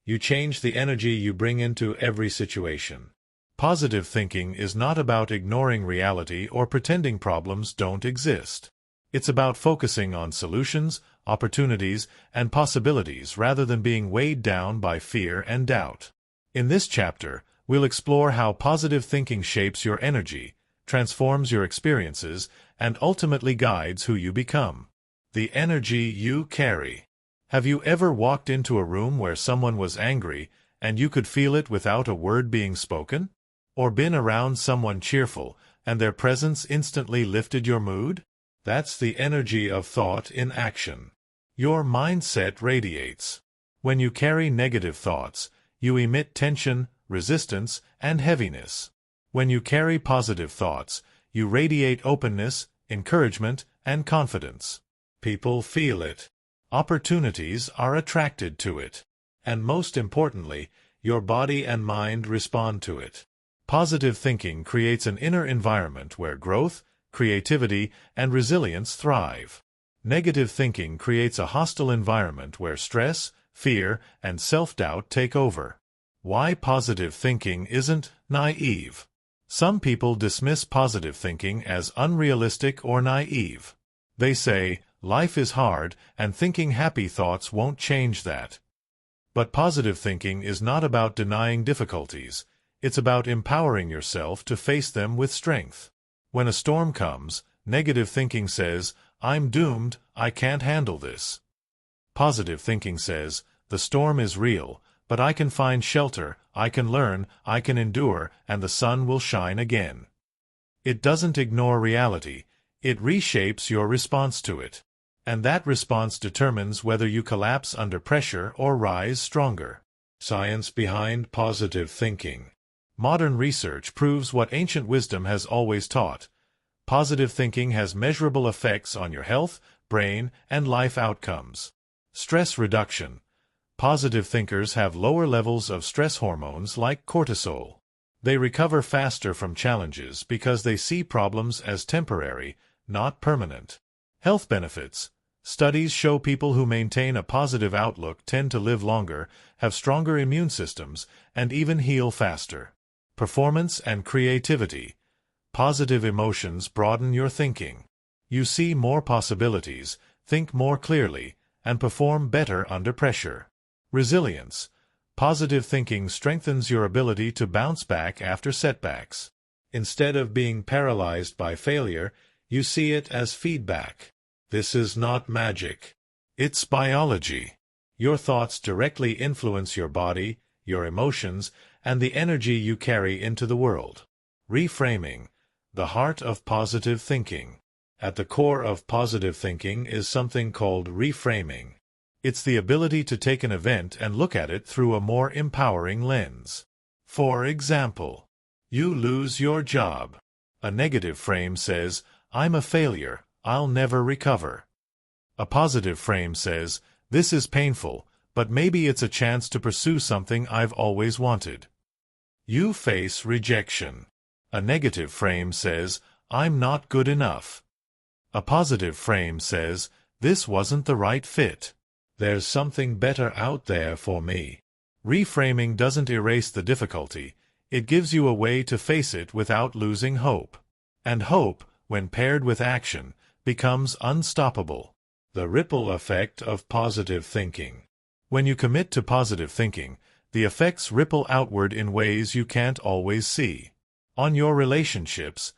Speaker 1: You change the energy you bring into every situation. Positive thinking is not about ignoring reality or pretending problems don't exist. It's about focusing on solutions, opportunities, and possibilities rather than being weighed down by fear and doubt. In this chapter, we'll explore how positive thinking shapes your energy, transforms your experiences, and ultimately guides who you become. The energy you carry. Have you ever walked into a room where someone was angry and you could feel it without a word being spoken? Or been around someone cheerful and their presence instantly lifted your mood? That's the energy of thought in action. Your mindset radiates. When you carry negative thoughts, you emit tension, resistance, and heaviness. When you carry positive thoughts, you radiate openness, encouragement, and confidence. People feel it. Opportunities are attracted to it. And most importantly, your body and mind respond to it. Positive thinking creates an inner environment where growth, creativity, and resilience thrive. Negative thinking creates a hostile environment where stress, fear, and self-doubt take over. Why positive thinking isn't naive? Some people dismiss positive thinking as unrealistic or naive. They say, life is hard, and thinking happy thoughts won't change that. But positive thinking is not about denying difficulties. It's about empowering yourself to face them with strength. When a storm comes, negative thinking says, I'm doomed, I can't handle this. Positive thinking says, the storm is real, but I can find shelter, I can learn, I can endure, and the sun will shine again. It doesn't ignore reality, it reshapes your response to it. And that response determines whether you collapse under pressure or rise stronger. Science behind positive thinking. Modern research proves what ancient wisdom has always taught. Positive thinking has measurable effects on your health, brain, and life outcomes. Stress reduction. Positive thinkers have lower levels of stress hormones like cortisol. They recover faster from challenges because they see problems as temporary, not permanent. Health benefits. Studies show people who maintain a positive outlook tend to live longer, have stronger immune systems, and even heal faster. Performance and creativity. Positive emotions broaden your thinking. You see more possibilities, think more clearly, and perform better under pressure. Resilience. Positive thinking strengthens your ability to bounce back after setbacks. Instead of being paralyzed by failure, you see it as feedback. This is not magic. It's biology. Your thoughts directly influence your body, your emotions, and the energy you carry into the world. Reframing. The heart of positive thinking. At the core of positive thinking is something called reframing. It's the ability to take an event and look at it through a more empowering lens. For example, you lose your job. A negative frame says, I'm a failure, I'll never recover. A positive frame says, this is painful, but maybe it's a chance to pursue something I've always wanted. You face rejection. A negative frame says, I'm not good enough. A positive frame says, this wasn't the right fit. There's something better out there for me. Reframing doesn't erase the difficulty, it gives you a way to face it without losing hope. And hope, when paired with action, becomes unstoppable. The ripple effect of positive thinking. When you commit to positive thinking, the effects ripple outward in ways you can't always see. On your relationships,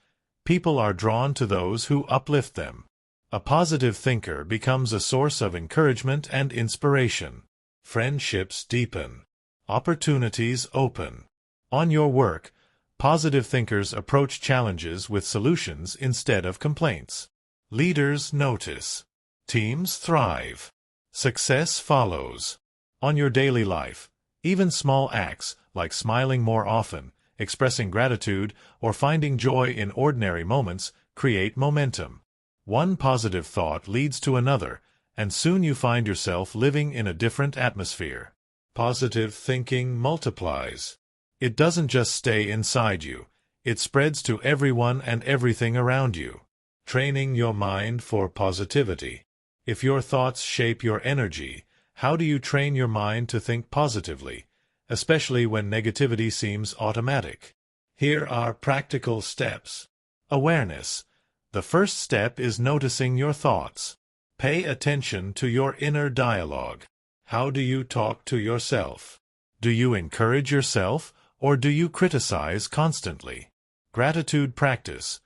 Speaker 1: people are drawn to those who uplift them. A positive thinker becomes a source of encouragement and inspiration. Friendships deepen. Opportunities open. On your work, positive thinkers approach challenges with solutions instead of complaints. Leaders notice. Teams thrive. Success follows. On your daily life, even small acts like smiling more often, expressing gratitude, or finding joy in ordinary moments create momentum. One positive thought leads to another, and soon you find yourself living in a different atmosphere. Positive thinking multiplies. It doesn't just stay inside you, it spreads to everyone and everything around you. Training your mind for positivity. If your thoughts shape your energy, how do you train your mind to think positively, especially when negativity seems automatic? Here are practical steps. Awareness. The first step is noticing your thoughts. Pay attention to your inner dialogue. How do you talk to yourself? Do you encourage yourself, or do you criticize constantly? Gratitude practice.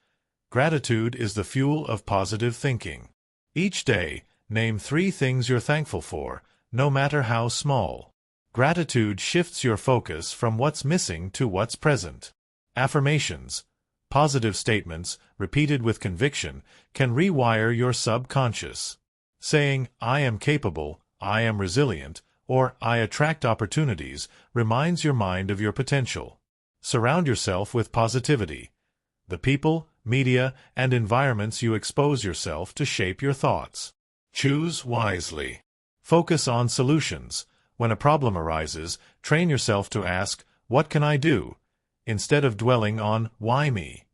Speaker 1: Gratitude is the fuel of positive thinking. Each day, name 3 things you're thankful for, no matter how small. Gratitude shifts your focus from what's missing to what's present. Affirmations. Positive statements, repeated with conviction, can rewire your subconscious. Saying, I am capable, I am resilient, or I attract opportunities reminds your mind of your potential. Surround yourself with positivity. The people, media, and environments you expose yourself to shape your thoughts. Choose wisely. Focus on solutions. When a problem arises, train yourself to ask, what can I do? Instead of dwelling on, why me?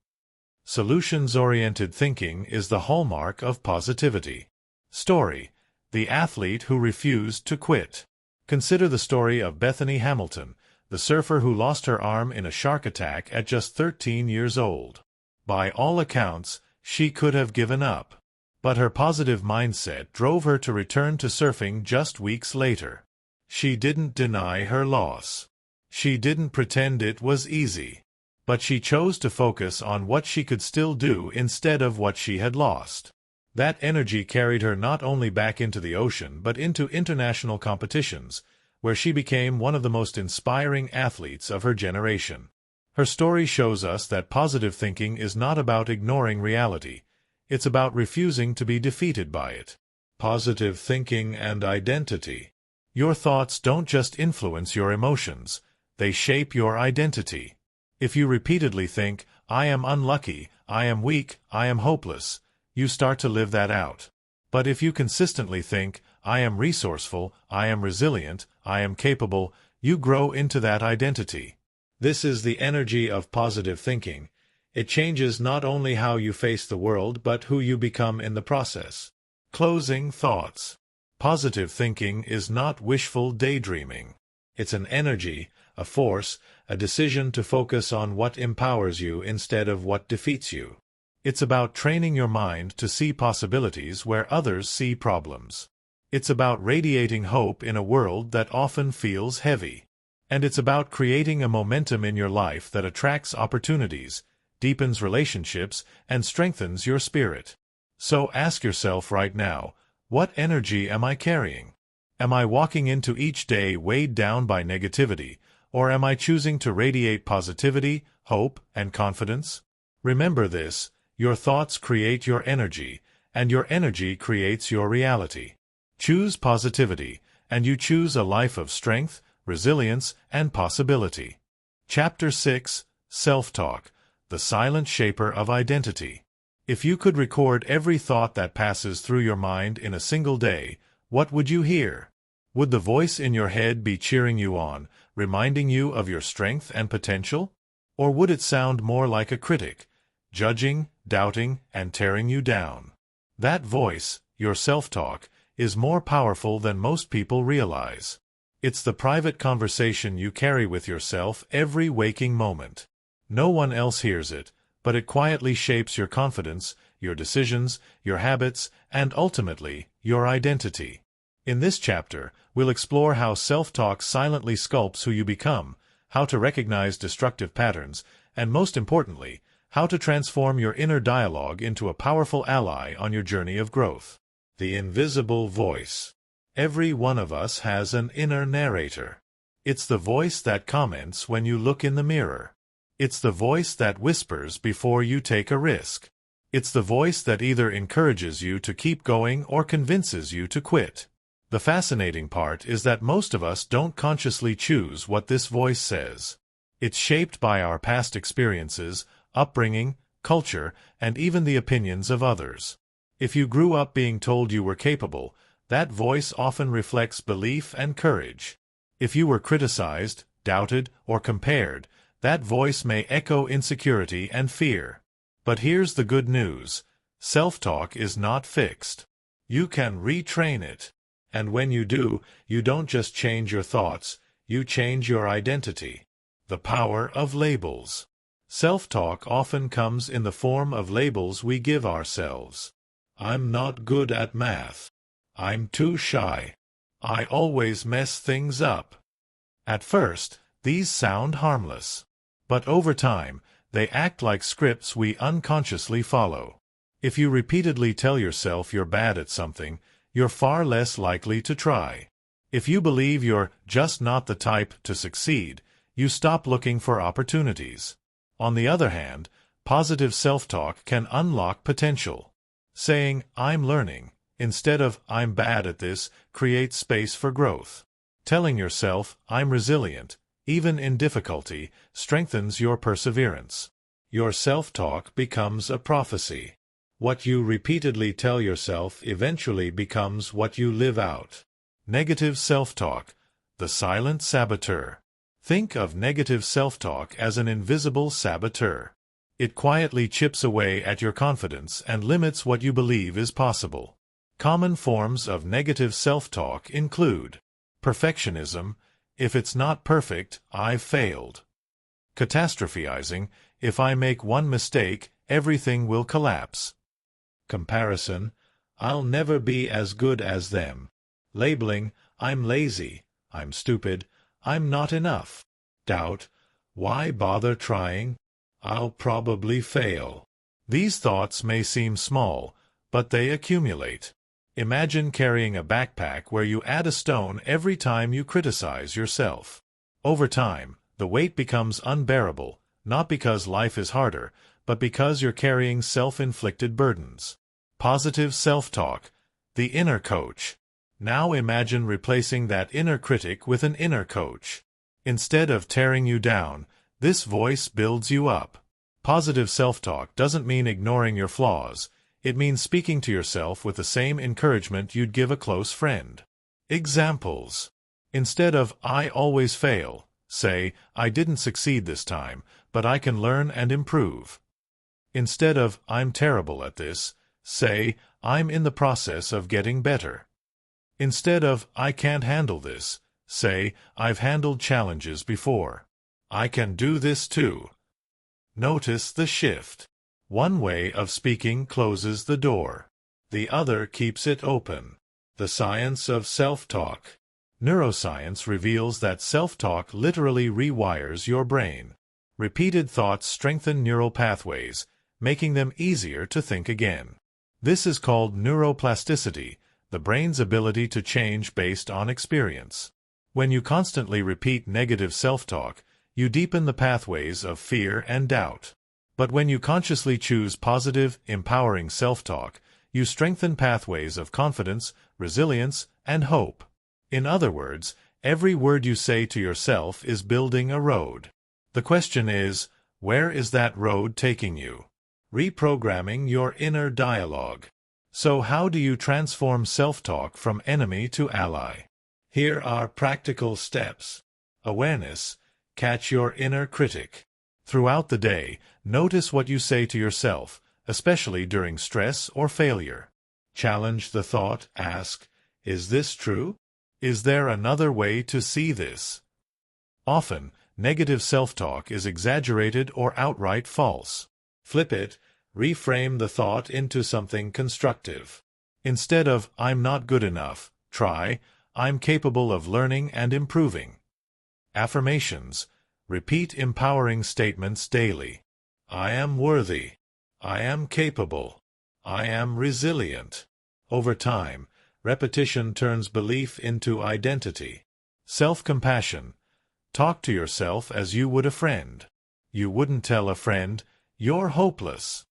Speaker 1: Solutions-oriented thinking is the hallmark of positivity. Story. The athlete who refused to quit. Consider the story of Bethany Hamilton, the surfer who lost her arm in a shark attack at just 13 years old. By all accounts, she could have given up. But her positive mindset drove her to return to surfing just weeks later. She didn't deny her loss. She didn't pretend it was easy. But she chose to focus on what she could still do instead of what she had lost. That energy carried her not only back into the ocean but into international competitions, where she became one of the most inspiring athletes of her generation. Her story shows us that positive thinking is not about ignoring reality. It's about refusing to be defeated by it. Positive thinking and identity. Your thoughts don't just influence your emotions, they shape your identity. If you repeatedly think, I am unlucky, I am weak, I am hopeless, you start to live that out. But if you consistently think, I am resourceful, I am resilient, I am capable, you grow into that identity. This is the energy of positive thinking. It changes not only how you face the world but who you become in the process. Closing thoughts. Positive thinking is not wishful daydreaming. It's an energy, a force, a decision to focus on what empowers you instead of what defeats you. It's about training your mind to see possibilities where others see problems. It's about radiating hope in a world that often feels heavy. And it's about creating a momentum in your life that attracts opportunities, deepens relationships, and strengthens your spirit. So ask yourself right now, what energy am I carrying? Am I walking into each day weighed down by negativity, or am I choosing to radiate positivity, hope, and confidence? Remember this, your thoughts create your energy, and your energy creates your reality. Choose positivity, and you choose a life of strength, resilience, and possibility. Chapter 6, Self-Talk. the silent shaper of identity. If you could record every thought that passes through your mind in a single day, what would you hear? Would the voice in your head be cheering you on, reminding you of your strength and potential? Or would it sound more like a critic, judging, doubting, and tearing you down? That voice, your self-talk, is more powerful than most people realize. It's the private conversation you carry with yourself every waking moment. No one else hears it, but it quietly shapes your confidence, your decisions, your habits, and ultimately, your identity. In this chapter, we'll explore how self-talk silently sculpts who you become, how to recognize destructive patterns, and most importantly, how to transform your inner dialogue into a powerful ally on your journey of growth. The invisible voice. Every one of us has an inner narrator. It's the voice that comments when you look in the mirror. It's the voice that whispers before you take a risk. It's the voice that either encourages you to keep going or convinces you to quit. The fascinating part is that most of us don't consciously choose what this voice says. It's shaped by our past experiences, upbringing, culture, and even the opinions of others. If you grew up being told you were capable, that voice often reflects belief and courage. If you were criticized, doubted, or compared, that voice may echo insecurity and fear. But here's the good news. Self-talk is not fixed. You can retrain it. And when you do, you don't just change your thoughts, you change your identity. The power of labels. Self-talk often comes in the form of labels we give ourselves. I'm not good at math. I'm too shy. I always mess things up. At first, these sound harmless. But over time, they act like scripts we unconsciously follow. If you repeatedly tell yourself you're bad at something, you're far less likely to try. If you believe you're just not the type to succeed, you stop looking for opportunities. On the other hand, positive self-talk can unlock potential. Saying, I'm learning, instead of, I'm bad at this, creates space for growth. Telling yourself, I'm resilient, even in difficulty, strengthens your perseverance. Your self-talk becomes a prophecy. What you repeatedly tell yourself eventually becomes what you live out. Negative self-talk, the silent saboteur. Think of negative self-talk as an invisible saboteur. It quietly chips away at your confidence and limits what you believe is possible. Common forms of negative self-talk include perfectionism, if it's not perfect, I've failed. Catastrophizing, if I make one mistake, everything will collapse. Comparison, I'll never be as good as them. Labeling, I'm lazy, I'm stupid, I'm not enough. Doubt, why bother trying? I'll probably fail. These thoughts may seem small, but they accumulate. Imagine carrying a backpack where you add a stone every time you criticize yourself. Over time, the weight becomes unbearable, not because life is harder, but because you're carrying self-inflicted burdens. Positive self-talk, the inner coach. Now imagine replacing that inner critic with an inner coach. Instead of tearing you down, this voice builds you up. Positive self-talk doesn't mean ignoring your flaws. It means speaking to yourself with the same encouragement you'd give a close friend. Examples. Instead of, I always fail, say, I didn't succeed this time, but I can learn and improve. Instead of, I'm terrible at this, say, I'm in the process of getting better. Instead of, I can't handle this, say, I've handled challenges before. I can do this too. Notice the shift. One way of speaking closes the door. The other keeps it open. The science of self-talk. Neuroscience reveals that self-talk literally rewires your brain. Repeated thoughts strengthen neural pathways, making them easier to think again. This is called neuroplasticity, the brain's ability to change based on experience. When you constantly repeat negative self-talk, you deepen the pathways of fear and doubt. But when you consciously choose positive, empowering self-talk, you strengthen pathways of confidence, resilience, and hope. In other words, every word you say to yourself is building a road. The question is, Where is that road taking you? Reprogramming your inner dialogue. So how do you transform self-talk from enemy to ally? Here are practical steps. Awareness. Catch your inner critic. Throughout the day, notice what you say to yourself, especially during stress or failure. Challenge the thought. Ask, is this true? Is there another way to see this? Often, negative self-talk is exaggerated or outright false. Flip it. Reframe the thought into something constructive. Instead of, I'm not good enough, try, I'm capable of learning and improving. Affirmations. Repeat empowering statements daily. I am worthy. I am capable. I am resilient. Over time, repetition turns belief into identity. Self-compassion. Talk to yourself as you would a friend. You wouldn't tell a friend, you're hopeless.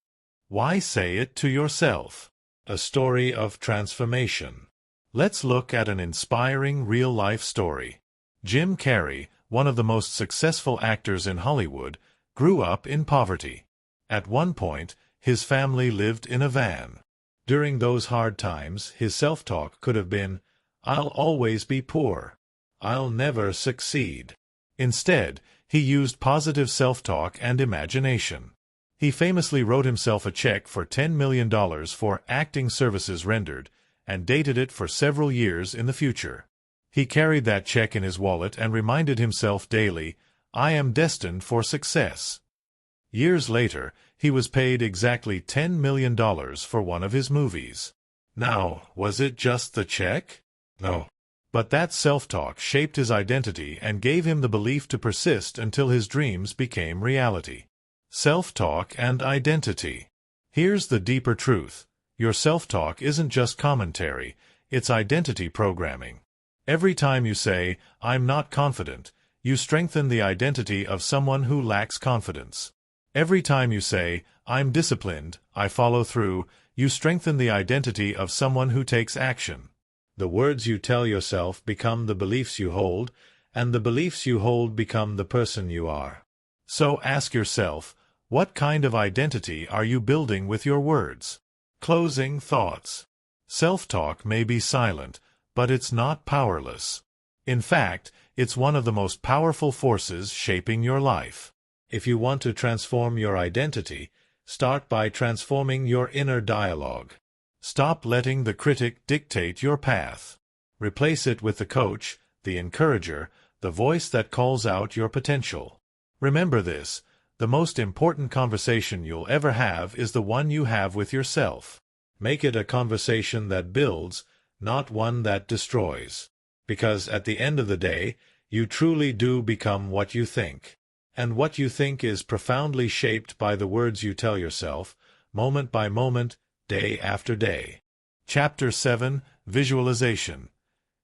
Speaker 1: Why say it to yourself? A story of transformation. Let's look at an inspiring real-life story. Jim Carrey, one of the most successful actors in Hollywood, grew up in poverty. At one point, his family lived in a van. During those hard times, his self-talk could have been, I'll always be poor. I'll never succeed. Instead, he used positive self-talk and imagination. He famously wrote himself a check for $10 million for acting services rendered, and dated it for several years in the future. He carried that check in his wallet and reminded himself daily, I am destined for success. Years later, he was paid exactly $10 million for one of his movies. Now, was it just the check? No. But that self-talk shaped his identity and gave him the belief to persist until his dreams became reality. Self-talk and identity. Here's the deeper truth. Your self-talk isn't just commentary, it's identity programming. Every time you say, I'm not confident, you strengthen the identity of someone who lacks confidence. Every time you say, I'm disciplined, I follow through, you strengthen the identity of someone who takes action. The words you tell yourself become the beliefs you hold, and the beliefs you hold become the person you are. So ask yourself, what kind of identity are you building with your words? Closing thoughts. Self-talk may be silent, but it's not powerless. In fact, it's one of the most powerful forces shaping your life. If you want to transform your identity, start by transforming your inner dialogue. Stop letting the critic dictate your path. Replace it with the coach, the encourager, the voice that calls out your potential. Remember this. The most important conversation you'll ever have is the one you have with yourself. Make it a conversation that builds, not one that destroys. Because at the end of the day, you truly do become what you think. And what you think is profoundly shaped by the words you tell yourself, moment by moment, day after day. Chapter 7. Visualization.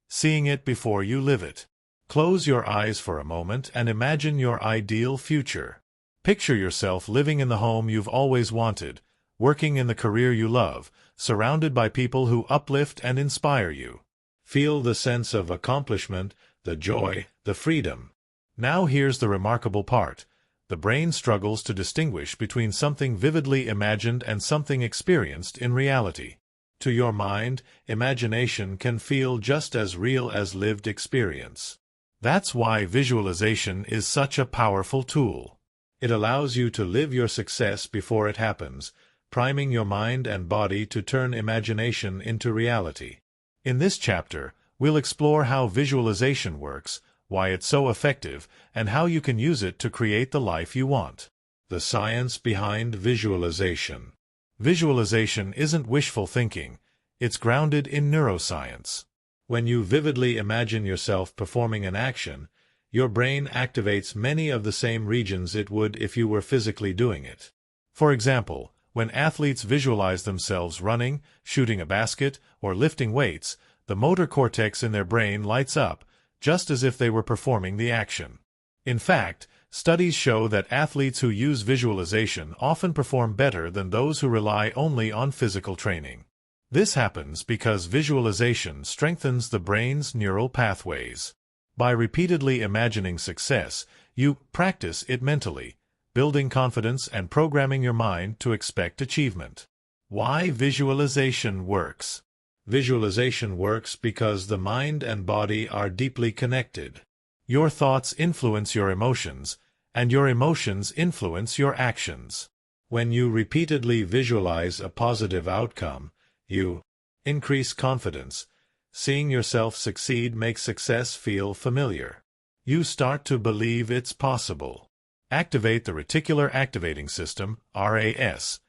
Speaker 1: Seeing it before you live it. Close your eyes for a moment and imagine your ideal future. Picture yourself living in the home you've always wanted, working in the career you love, surrounded by people who uplift and inspire you. Feel the sense of accomplishment, the joy, the freedom. Now here's the remarkable part. The brain struggles to distinguish between something vividly imagined and something experienced in reality. To your mind, imagination can feel just as real as lived experience. That's why visualization is such a powerful tool. It allows you to live your success before it happens, priming your mind and body to turn imagination into reality. In this chapter, we'll explore how visualization works, why it's so effective, and how you can use it to create the life you want. The science behind visualization. Visualization isn't wishful thinking, it's grounded in neuroscience. When you vividly imagine yourself performing an action, your brain activates many of the same regions it would if you were physically doing it. For example, when athletes visualize themselves running, shooting a basket, or lifting weights, the motor cortex in their brain lights up, just as if they were performing the action. In fact, studies show that athletes who use visualization often perform better than those who rely only on physical training. This happens because visualization strengthens the brain's neural pathways. By repeatedly imagining success, you practice it mentally, building confidence and programming your mind to expect achievement. Why visualization works? Visualization works because the mind and body are deeply connected. Your thoughts influence your emotions, and your emotions influence your actions. When you repeatedly visualize a positive outcome, you increase confidence. Seeing yourself succeed makes success feel familiar. You start to believe it's possible. Activate the reticular activating system, RAS.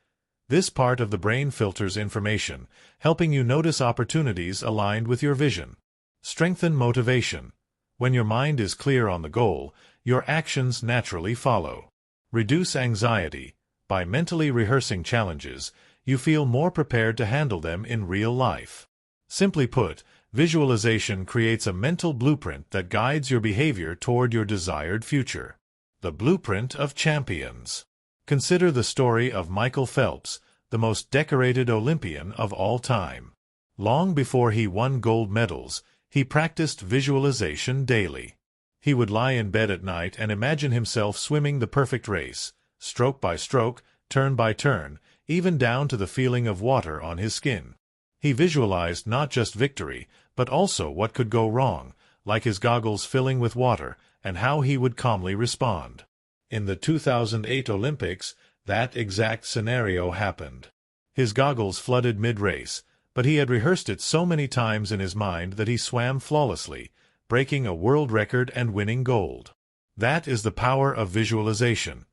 Speaker 1: This part of the brain filters information, helping you notice opportunities aligned with your vision. Strengthen motivation. When your mind is clear on the goal, your actions naturally follow. Reduce anxiety. By mentally rehearsing challenges, you feel more prepared to handle them in real life. Simply put, visualization creates a mental blueprint that guides your behavior toward your desired future. The blueprint of champions. Consider the story of Michael Phelps, the most decorated Olympian of all time. Long before he won gold medals, he practiced visualization daily. He would lie in bed at night and imagine himself swimming the perfect race, stroke by stroke, turn by turn, even down to the feeling of water on his skin. He visualized not just victory, but also what could go wrong, like his goggles filling with water, and how he would calmly respond. In the 2008 Olympics, that exact scenario happened. His goggles flooded mid-race, but he had rehearsed it so many times in his mind that he swam flawlessly, breaking a world record and winning gold. That is the power of visualization.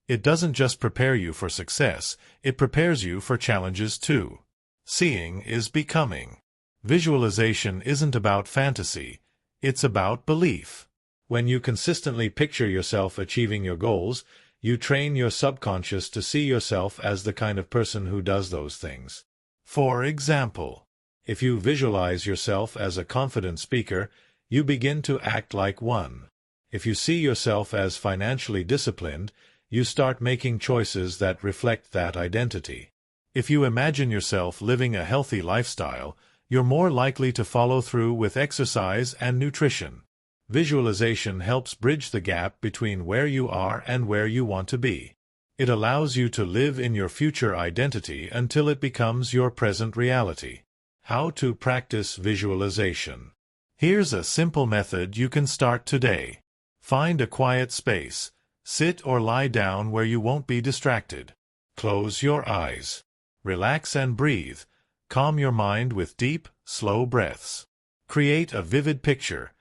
Speaker 1: It doesn't just prepare you for success, it prepares you for challenges too. Seeing is becoming. Visualization isn't about fantasy, it's about belief. When you consistently picture yourself achieving your goals, you train your subconscious to see yourself as the kind of person who does those things. For example, if you visualize yourself as a confident speaker, you begin to act like one. If you see yourself as financially disciplined, you start making choices that reflect that identity. If you imagine yourself living a healthy lifestyle, you're more likely to follow through with exercise and nutrition. Visualization helps bridge the gap between where you are and where you want to be. It allows you to live in your future identity until it becomes your present reality. How to practice visualization. Here's a simple method you can start today. Find a quiet space. Sit or lie down where you won't be distracted. Close your eyes. Relax and breathe. Calm your mind with deep, slow breaths. Create a vivid picture.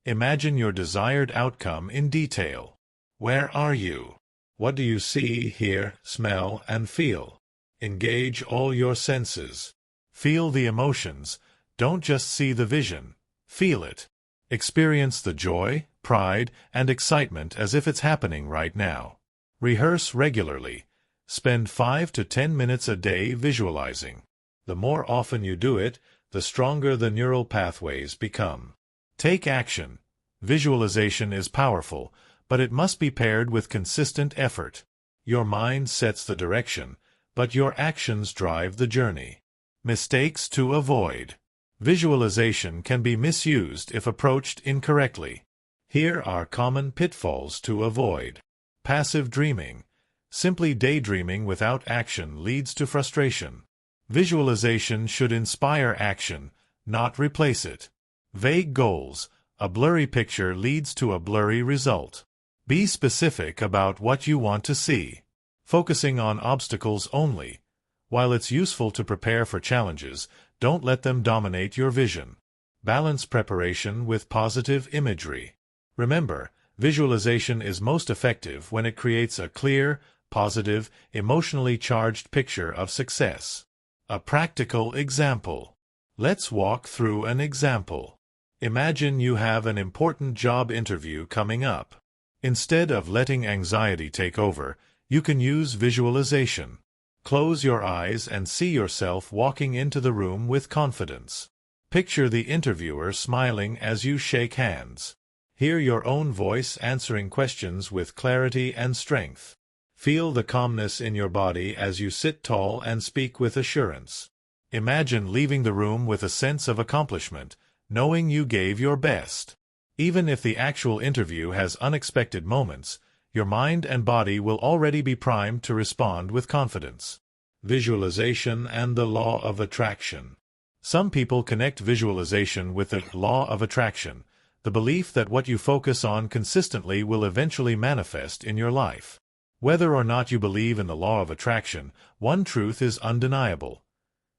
Speaker 1: Imagine your desired outcome in detail. Where are you? What do you see, hear, smell, and feel? Engage all your senses. Feel the emotions. Don't just see the vision. Feel it. Experience the joy, pride, and excitement as if it's happening right now. Rehearse regularly. Spend 5 to 10 minutes a day visualizing. The more often you do it, the stronger the neural pathways become. Take action. Visualization is powerful, but it must be paired with consistent effort. Your mind sets the direction, but your actions drive the journey. Mistakes to avoid. Visualization can be misused if approached incorrectly. Here are common pitfalls to avoid. Passive dreaming. Simply daydreaming without action leads to frustration. Visualization should inspire action, not replace it. Vague goals. A blurry picture leads to a blurry result. Be specific about what you want to see. Focusing on obstacles only. While it's useful to prepare for challenges, don't let them dominate your vision. Balance preparation with positive imagery. Remember, visualization is most effective when it creates a clear, positive, emotionally charged picture of success. A practical example. Let's walk through an example. Imagine you have an important job interview coming up. Instead of letting anxiety take over, you can use visualization. Close your eyes and see yourself walking into the room with confidence. Picture the interviewer smiling as you shake hands. Hear your own voice answering questions with clarity and strength. Feel the calmness in your body as you sit tall and speak with assurance. Imagine leaving the room with a sense of accomplishment, knowing you gave your best. Even if the actual interview has unexpected moments, your mind and body will already be primed to respond with confidence. Visualization and the law of attraction. Some people connect visualization with the law of attraction, the belief that what you focus on consistently will eventually manifest in your life. Whether or not you believe in the law of attraction, one truth is undeniable.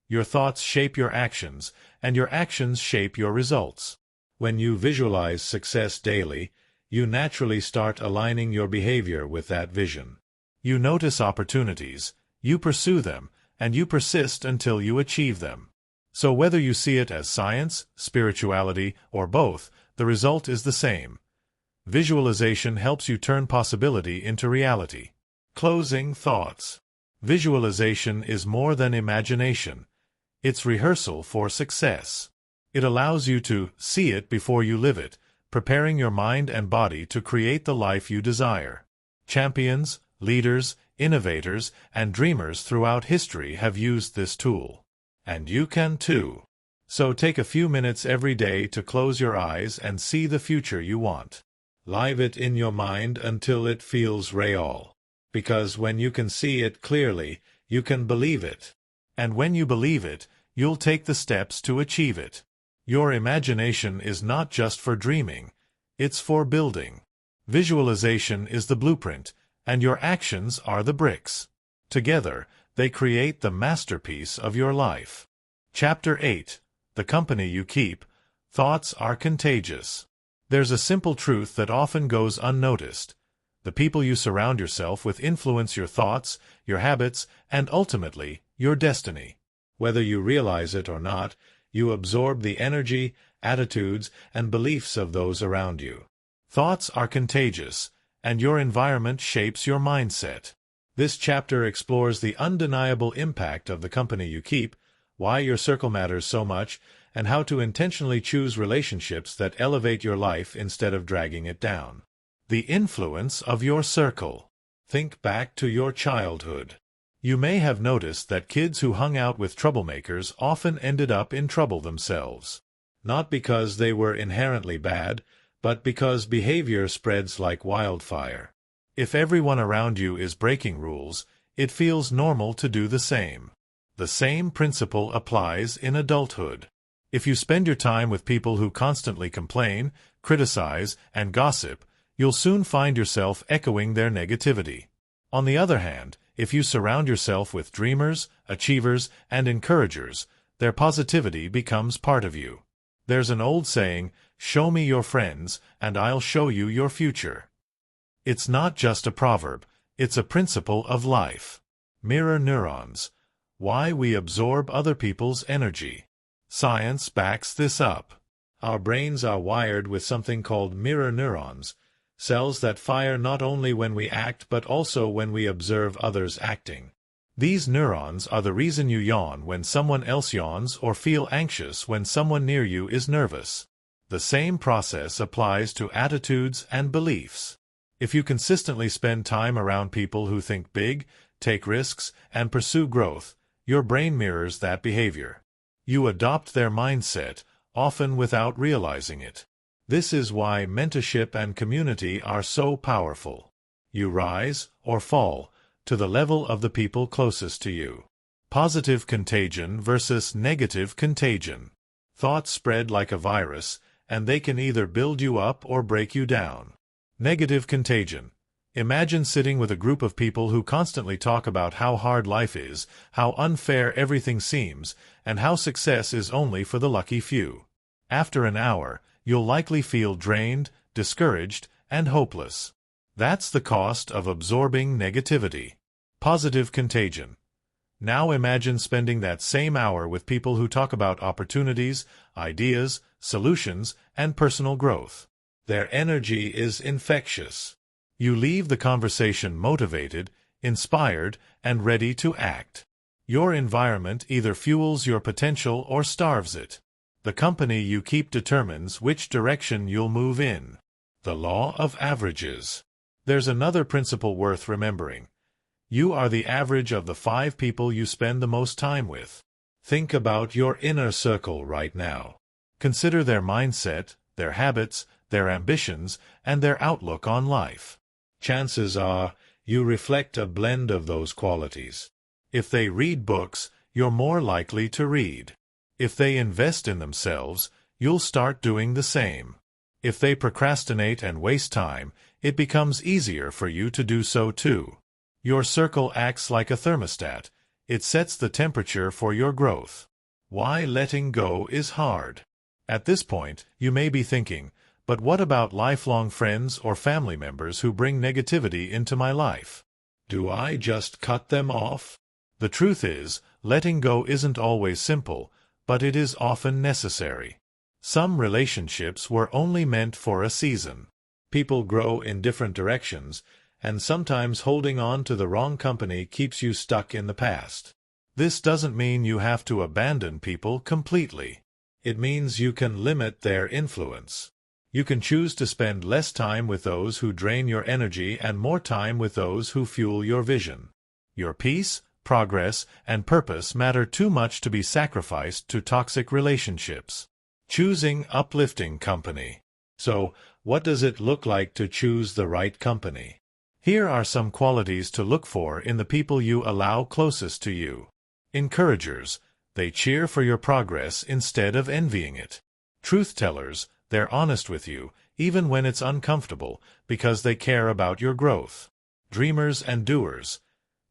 Speaker 1: Your thoughts shape your actions, and your actions shape your results. When you visualize success daily, you naturally start aligning your behavior with that vision. You notice opportunities, you pursue them, and you persist until you achieve them. So whether you see it as science, spirituality, or both, the result is the same. Visualization helps you turn possibility into reality. Closing thoughts. Visualization is more than imagination. It's rehearsal for success. It allows you to see it before you live it, preparing your mind and body to create the life you desire. Champions, leaders, innovators, and dreamers throughout history have used this tool. And you can too. So take a few minutes every day to close your eyes and see the future you want. Live it in your mind until it feels real. Because when you can see it clearly, you can believe it. And when you believe it, you'll take the steps to achieve it. Your imagination is not just for dreaming, it's for building. Visualization is the blueprint, and your actions are the bricks. Together, they create the masterpiece of your life. Chapter 8. The Company You Keep. Thoughts are contagious. There's a simple truth that often goes unnoticed. The people you surround yourself with influence your thoughts, your habits, and ultimately, your destiny. Whether you realize it or not, you absorb the energy, attitudes, and beliefs of those around you. Thoughts are contagious, and your environment shapes your mindset. This chapter explores the undeniable impact of the company you keep, why your circle matters so much, and how to intentionally choose relationships that elevate your life instead of dragging it down. The influence of your circle. Think back to your childhood. You may have noticed that kids who hung out with troublemakers often ended up in trouble themselves. Not because they were inherently bad, but because behavior spreads like wildfire. If everyone around you is breaking rules, it feels normal to do the same. The same principle applies in adulthood. If you spend your time with people who constantly complain, criticize, and gossip, you'll soon find yourself echoing their negativity. On the other hand, if you surround yourself with dreamers, achievers, and encouragers, their positivity becomes part of you. There's an old saying, "Show me your friends, and I'll show you your future." It's not just a proverb, it's a principle of life. Mirror neurons. Why we absorb other people's energy. Science backs this up. Our brains are wired with something called mirror neurons, cells that fire not only when we act but also when we observe others acting. These neurons are the reason you yawn when someone else yawns or feel anxious when someone near you is nervous. The same process applies to attitudes and beliefs. If you consistently spend time around people who think big, take risks, and pursue growth, your brain mirrors that behavior. You adopt their mindset, often without realizing it. This is why mentorship and community are so powerful. You rise, or fall, to the level of the people closest to you. Positive contagion versus negative contagion. Thoughts spread like a virus, and they can either build you up or break you down. Negative contagion. Imagine sitting with a group of people who constantly talk about how hard life is, how unfair everything seems, and how success is only for the lucky few. After an hour, you'll likely feel drained, discouraged, and hopeless. That's the cost of absorbing negativity. Positive contagion. Now imagine spending that same hour with people who talk about opportunities, ideas, solutions, and personal growth. Their energy is infectious. You leave the conversation motivated, inspired, and ready to act. Your environment either fuels your potential or starves it. The company you keep determines which direction you'll move in. The law of averages. There's another principle worth remembering. You are the average of the 5 people you spend the most time with. Think about your inner circle right now. Consider their mindset, their habits, their ambitions, and their outlook on life. chances are you reflect a blend of those qualities. If they read books, you're more likely to read. If they invest in themselves, you'll start doing the same. If they procrastinate and waste time, it becomes easier for you to do so too. Your circle acts like a thermostat. It sets the temperature for your growth. Why letting go is hard. At this point, you may be thinking, but what about lifelong friends or family members who bring negativity into my life? Do I just cut them off? The truth is, letting go isn't always simple, but it is often necessary. Some relationships were only meant for a season. People grow in different directions, and sometimes holding on to the wrong company keeps you stuck in the past. This doesn't mean you have to abandon people completely. It means you can limit their influence. You can choose to spend less time with those who drain your energy and more time with those who fuel your vision. Your peace, progress, and purpose matter too much to be sacrificed to toxic relationships. Choosing uplifting company. So, what does it look like to choose the right company? Here are some qualities to look for in the people you allow closest to you. Encouragers. They cheer for your progress instead of envying it. Truth-tellers. They're honest with you, even when it's uncomfortable, because they care about your growth. Dreamers and doers.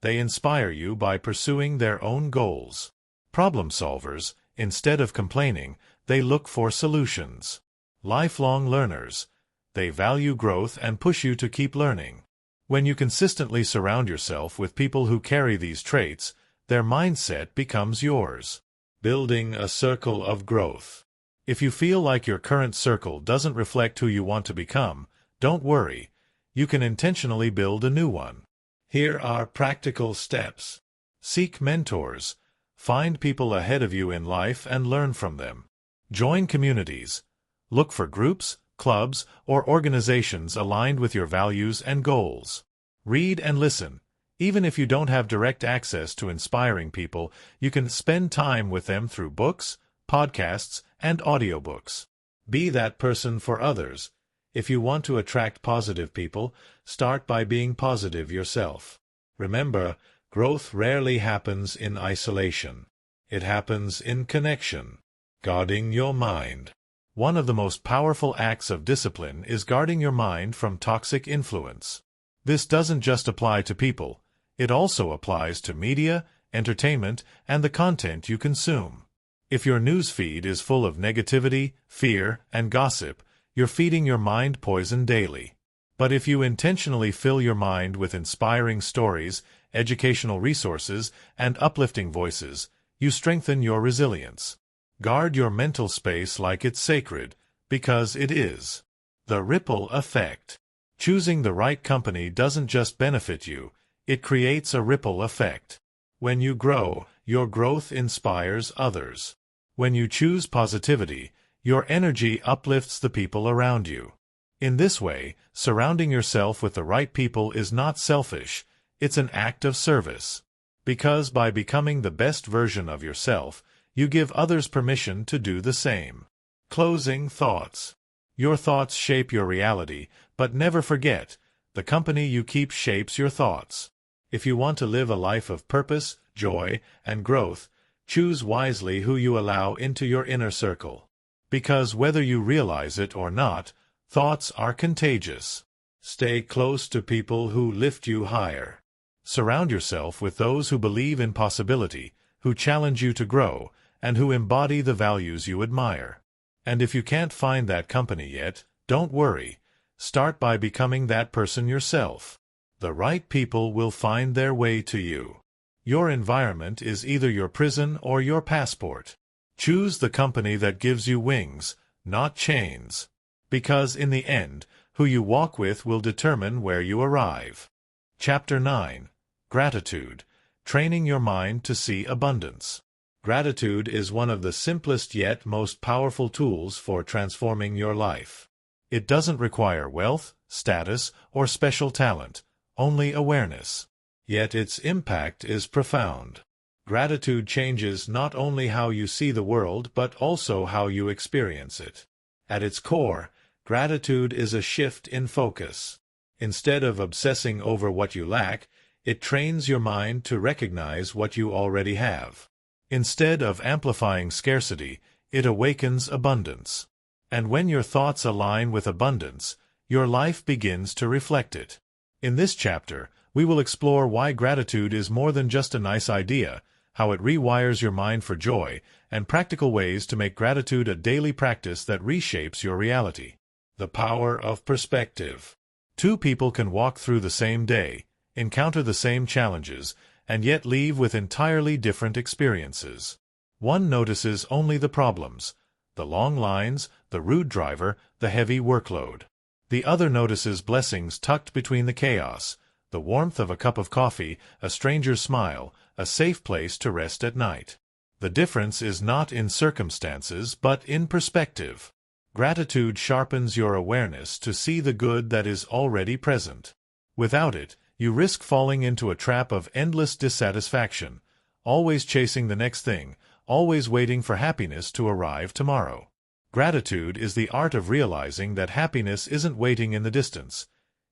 Speaker 1: They inspire you by pursuing their own goals. Problem solvers. Instead of complaining, they look for solutions. Lifelong learners. They value growth and push you to keep learning. When you consistently surround yourself with people who carry these traits, their mindset becomes yours. Building a circle of growth. If you feel like your current circle doesn't reflect who you want to become, don't worry. You can intentionally build a new one. Here are practical steps. Seek mentors. Find people ahead of you in life and learn from them. Join communities. Look for groups, clubs, or organizations aligned with your values and goals. Read and listen. Even if you don't have direct access to inspiring people, you can spend time with them through books, podcasts, and audiobooks. Be that person for others. If you want to attract positive people, start by being positive yourself. Remember, growth rarely happens in isolation. It happens in connection. Guarding your mind. One of the most powerful acts of discipline is guarding your mind from toxic influence. This doesn't just apply to people. It also applies to media, entertainment, and the content you consume. If your news feed is full of negativity, fear, and gossip, you're feeding your mind poison daily. But if you intentionally fill your mind with inspiring stories, educational resources, and uplifting voices, you strengthen your resilience. Guard your mental space like it's sacred, because it is. The ripple effect. Choosing the right company doesn't just benefit you, it creates a ripple effect. When you grow, your growth inspires others. When you choose positivity, your energy uplifts the people around you. In this way, surrounding yourself with the right people is not selfish, it's an act of service. Because by becoming the best version of yourself, you give others permission to do the same. Closing thoughts. Your thoughts shape your reality, but never forget, the company you keep shapes your thoughts. If you want to live a life of purpose, joy, and growth, choose wisely who you allow into your inner circle. Because whether you realize it or not, thoughts are contagious. Stay close to people who lift you higher. Surround yourself with those who believe in possibility, who challenge you to grow, and who embody the values you admire. And if you can't find that company yet, don't worry. Start by becoming that person yourself. The right people will find their way to you. Your environment is either your prison or your passport. Choose the company that gives you wings, not chains. Because in the end, who you walk with will determine where you arrive. Chapter 9. Gratitude. Training your mind to see abundance. Gratitude is one of the simplest yet most powerful tools for transforming your life. It doesn't require wealth, status, or special talent, only awareness. Yet its impact is profound. Gratitude changes not only how you see the world but also how you experience it. At its core, gratitude is a shift in focus. Instead of obsessing over what you lack, it trains your mind to recognize what you already have. Instead of amplifying scarcity, it awakens abundance. And when your thoughts align with abundance, your life begins to reflect it. In this chapter, we will explore why gratitude is more than just a nice idea, how it rewires your mind for joy, and practical ways to make gratitude a daily practice that reshapes your reality. The power of perspective. Two people can walk through the same day, encounter the same challenges, and yet leave with entirely different experiences. One notices only the problems, the long lines, the rude driver, the heavy workload. The other notices blessings tucked between the chaos, the warmth of a cup of coffee, a stranger's smile, a safe place to rest at night. The difference is not in circumstances, but in perspective. Gratitude sharpens your awareness to see the good that is already present. Without it, you risk falling into a trap of endless dissatisfaction, always chasing the next thing, always waiting for happiness to arrive tomorrow. Gratitude is the art of realizing that happiness isn't waiting in the distance.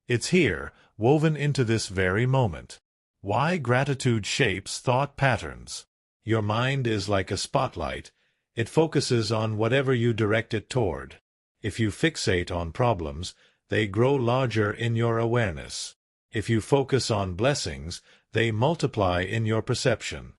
Speaker 1: It's here, woven into this very moment. Why gratitude shapes thought patterns. Your mind is like a spotlight. It focuses on whatever you direct it toward. If you fixate on problems, they grow larger in your awareness. If you focus on blessings, they multiply in your perception.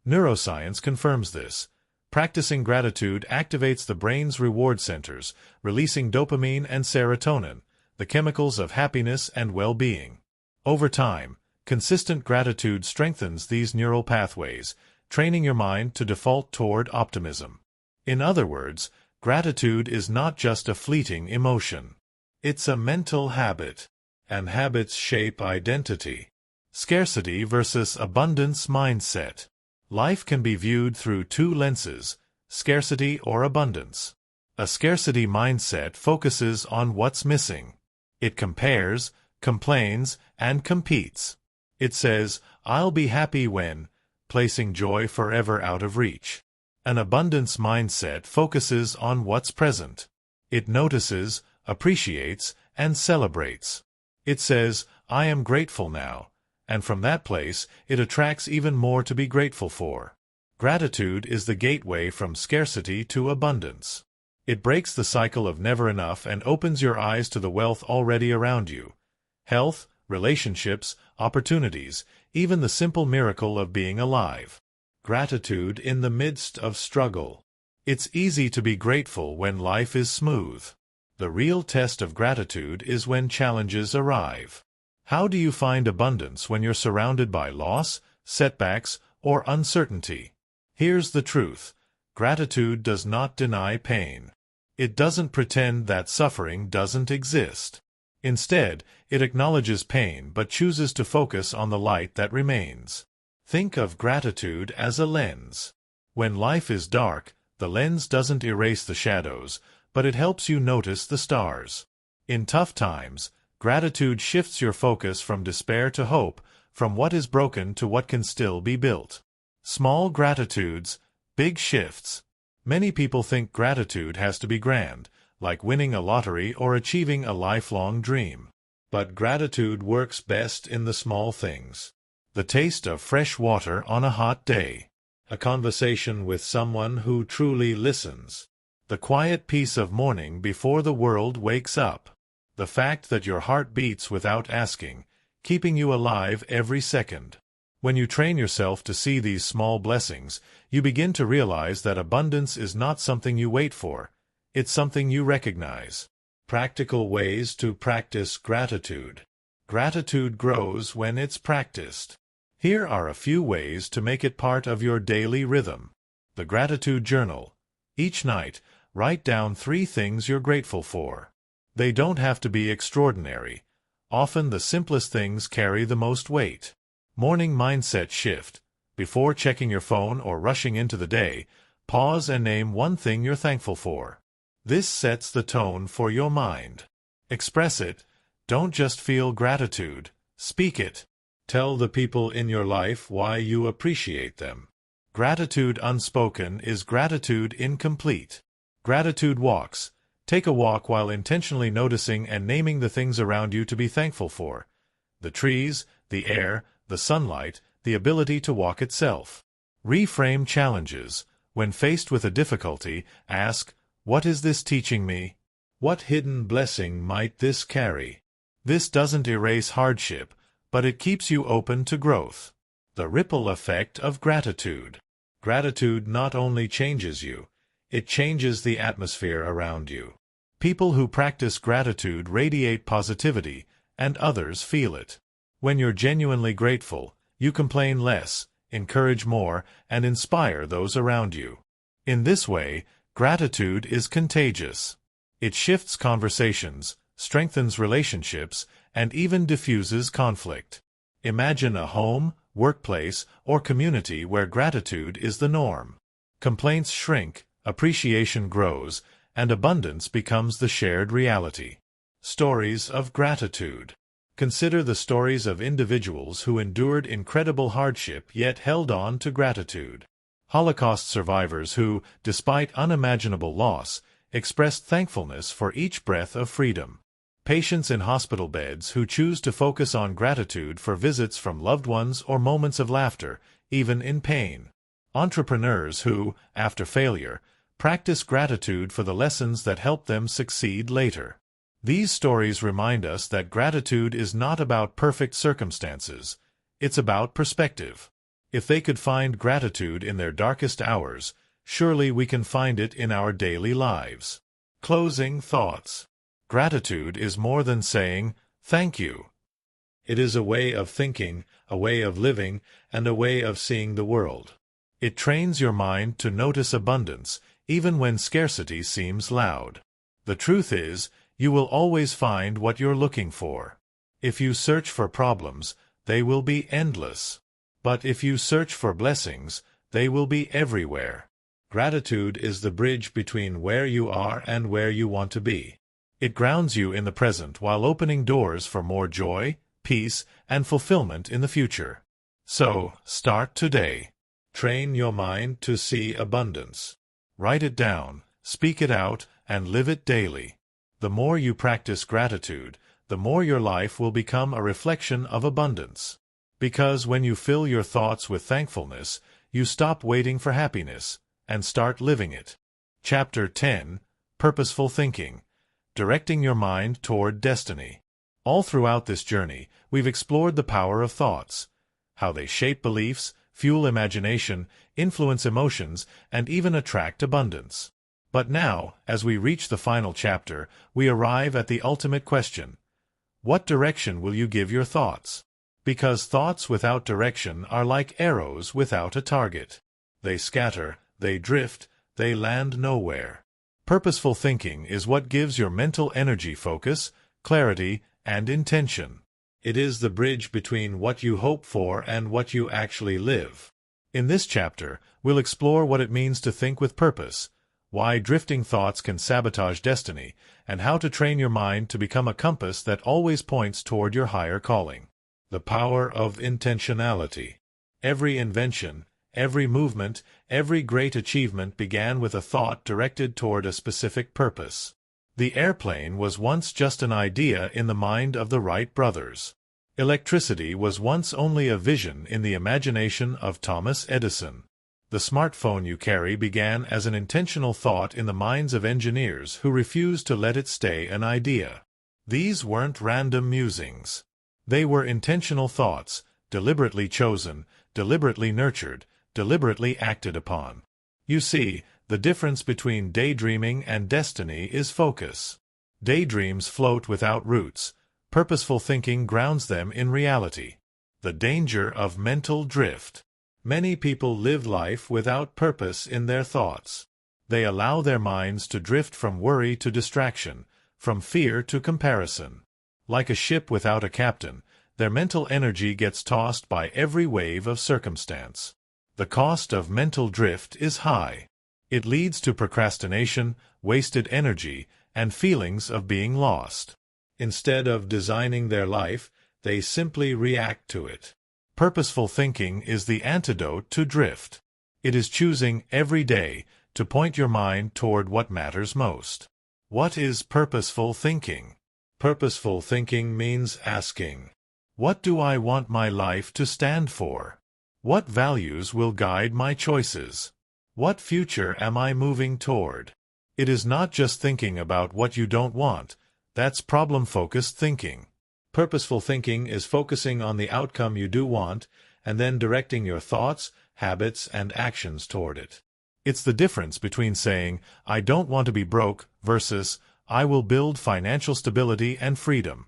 Speaker 1: Neuroscience confirms this. Practicing gratitude activates the brain's reward centers, releasing dopamine and serotonin, the chemicals of happiness and well-being. Over time, consistent gratitude strengthens these neural pathways, training your mind to default toward optimism. In other words, gratitude is not just a fleeting emotion. It's a mental habit, and habits shape identity. Scarcity versus abundance mindset. Life can be viewed through two lenses, scarcity or abundance. A scarcity mindset focuses on what's missing. It compares, complains, and competes. It says, "I'll be happy when," placing joy forever out of reach. An abundance mindset focuses on what's present. It notices, appreciates, and celebrates. It says, "I am grateful now," and from that place, it attracts even more to be grateful for. Gratitude is the gateway from scarcity to abundance. It breaks the cycle of never enough and opens your eyes to the wealth already around you. Health, relationships, opportunities, even the simple miracle of being alive. Gratitude in the midst of struggle. It's easy to be grateful when life is smooth. The real test of gratitude is when challenges arrive. How do you find abundance when you're surrounded by loss, setbacks, or uncertainty? Here's the truth. Gratitude does not deny pain. It doesn't pretend that suffering doesn't exist. Instead, it acknowledges pain but chooses to focus on the light that remains. Think of gratitude as a lens. When life is dark, the lens doesn't erase the shadows, but it helps you notice the stars. In tough times, gratitude shifts your focus from despair to hope, from what is broken to what can still be built. Small gratitudes, big shifts. Many people think gratitude has to be grand, like winning a lottery or achieving a lifelong dream. But gratitude works best in the small things. The taste of fresh water on a hot day. A conversation with someone who truly listens. The quiet peace of morning before the world wakes up. The fact that your heart beats without asking, keeping you alive every second. When you train yourself to see these small blessings, you begin to realize that abundance is not something you wait for. It's something you recognize. Practical ways to practice gratitude. Gratitude grows when it's practiced. Here are a few ways to make it part of your daily rhythm. The Gratitude Journal. Each night, write down 3 things you're grateful for. They don't have to be extraordinary. Often the simplest things carry the most weight. Morning mindset shift. Before checking your phone or rushing into the day, pause and name one thing you're thankful for. This sets the tone for your mind. Express it. Don't just feel gratitude. Speak it. Tell the people in your life why you appreciate them. Gratitude unspoken is gratitude incomplete. Gratitude walks. Take a walk while intentionally noticing and naming the things around you to be thankful for. The trees, the air, the sunlight, the ability to walk itself. Reframe challenges. When faced with a difficulty, ask, "What is this teaching me? What hidden blessing might this carry?" This doesn't erase hardship, but it keeps you open to growth. The ripple effect of gratitude. Gratitude not only changes you, it changes the atmosphere around you. People who practice gratitude radiate positivity, and others feel it. When you're genuinely grateful, you complain less, encourage more, and inspire those around you. In this way, gratitude is contagious. It shifts conversations, strengthens relationships, and even diffuses conflict. Imagine a home, workplace, or community where gratitude is the norm. Complaints shrink, appreciation grows, and abundance becomes the shared reality. Stories of gratitude. Consider the stories of individuals who endured incredible hardship yet held on to gratitude. Holocaust survivors who, despite unimaginable loss, expressed thankfulness for each breath of freedom. Patients in hospital beds who choose to focus on gratitude for visits from loved ones or moments of laughter, even in pain. Entrepreneurs who, after failure, practice gratitude for the lessons that help them succeed later. These stories remind us that gratitude is not about perfect circumstances, it's about perspective. If they could find gratitude in their darkest hours, surely we can find it in our daily lives. Closing thoughts. Gratitude is more than saying, "Thank you." It is a way of thinking, a way of living, and a way of seeing the world. It trains your mind to notice abundance, even when scarcity seems loud. The truth is, you will always find what you're looking for. If you search for problems, they will be endless. But if you search for blessings, they will be everywhere. Gratitude is the bridge between where you are and where you want to be. It grounds you in the present while opening doors for more joy, peace, and fulfillment in the future. So, start today. Train your mind to see abundance. Write it down, speak it out, and live it daily. The more you practice gratitude, the more your life will become a reflection of abundance. Because when you fill your thoughts with thankfulness, you stop waiting for happiness, and start living it. Chapter 10. Purposeful Thinking. Directing your mind toward destiny. All throughout this journey, we've explored the power of thoughts, how they shape beliefs, fuel imagination, influence emotions, and even attract abundance. But now, as we reach the final chapter, we arrive at the ultimate question. What direction will you give your thoughts? Because thoughts without direction are like arrows without a target. They scatter, they drift, they land nowhere. Purposeful thinking is what gives your mental energy focus, clarity, and intention. It is the bridge between what you hope for and what you actually live. In this chapter, we'll explore what it means to think with purpose, why drifting thoughts can sabotage destiny, and how to train your mind to become a compass that always points toward your higher calling. The power of intentionality. Every invention, every movement, every great achievement began with a thought directed toward a specific purpose. The airplane was once just an idea in the mind of the Wright brothers. Electricity was once only a vision in the imagination of Thomas Edison. The smartphone you carry began as an intentional thought in the minds of engineers who refused to let it stay an idea. These weren't random musings. They were intentional thoughts, deliberately chosen, deliberately nurtured, deliberately acted upon. You see, the difference between daydreaming and destiny is focus. Daydreams float without roots. Purposeful thinking grounds them in reality. The danger of mental drift. Many people live life without purpose in their thoughts. They allow their minds to drift from worry to distraction, from fear to comparison. Like a ship without a captain, their mental energy gets tossed by every wave of circumstance. The cost of mental drift is high. It leads to procrastination, wasted energy, and feelings of being lost. Instead of designing their life, they simply react to it. Purposeful thinking is the antidote to drift. It is choosing every day to point your mind toward what matters most. What is purposeful thinking? Purposeful thinking means asking, what do I want my life to stand for? What values will guide my choices? What future am I moving toward? It is not just thinking about what you don't want. That's problem-focused thinking. Purposeful thinking is focusing on the outcome you do want and then directing your thoughts, habits, and actions toward it. It's the difference between saying, I don't want to be broke, versus, I will build financial stability and freedom.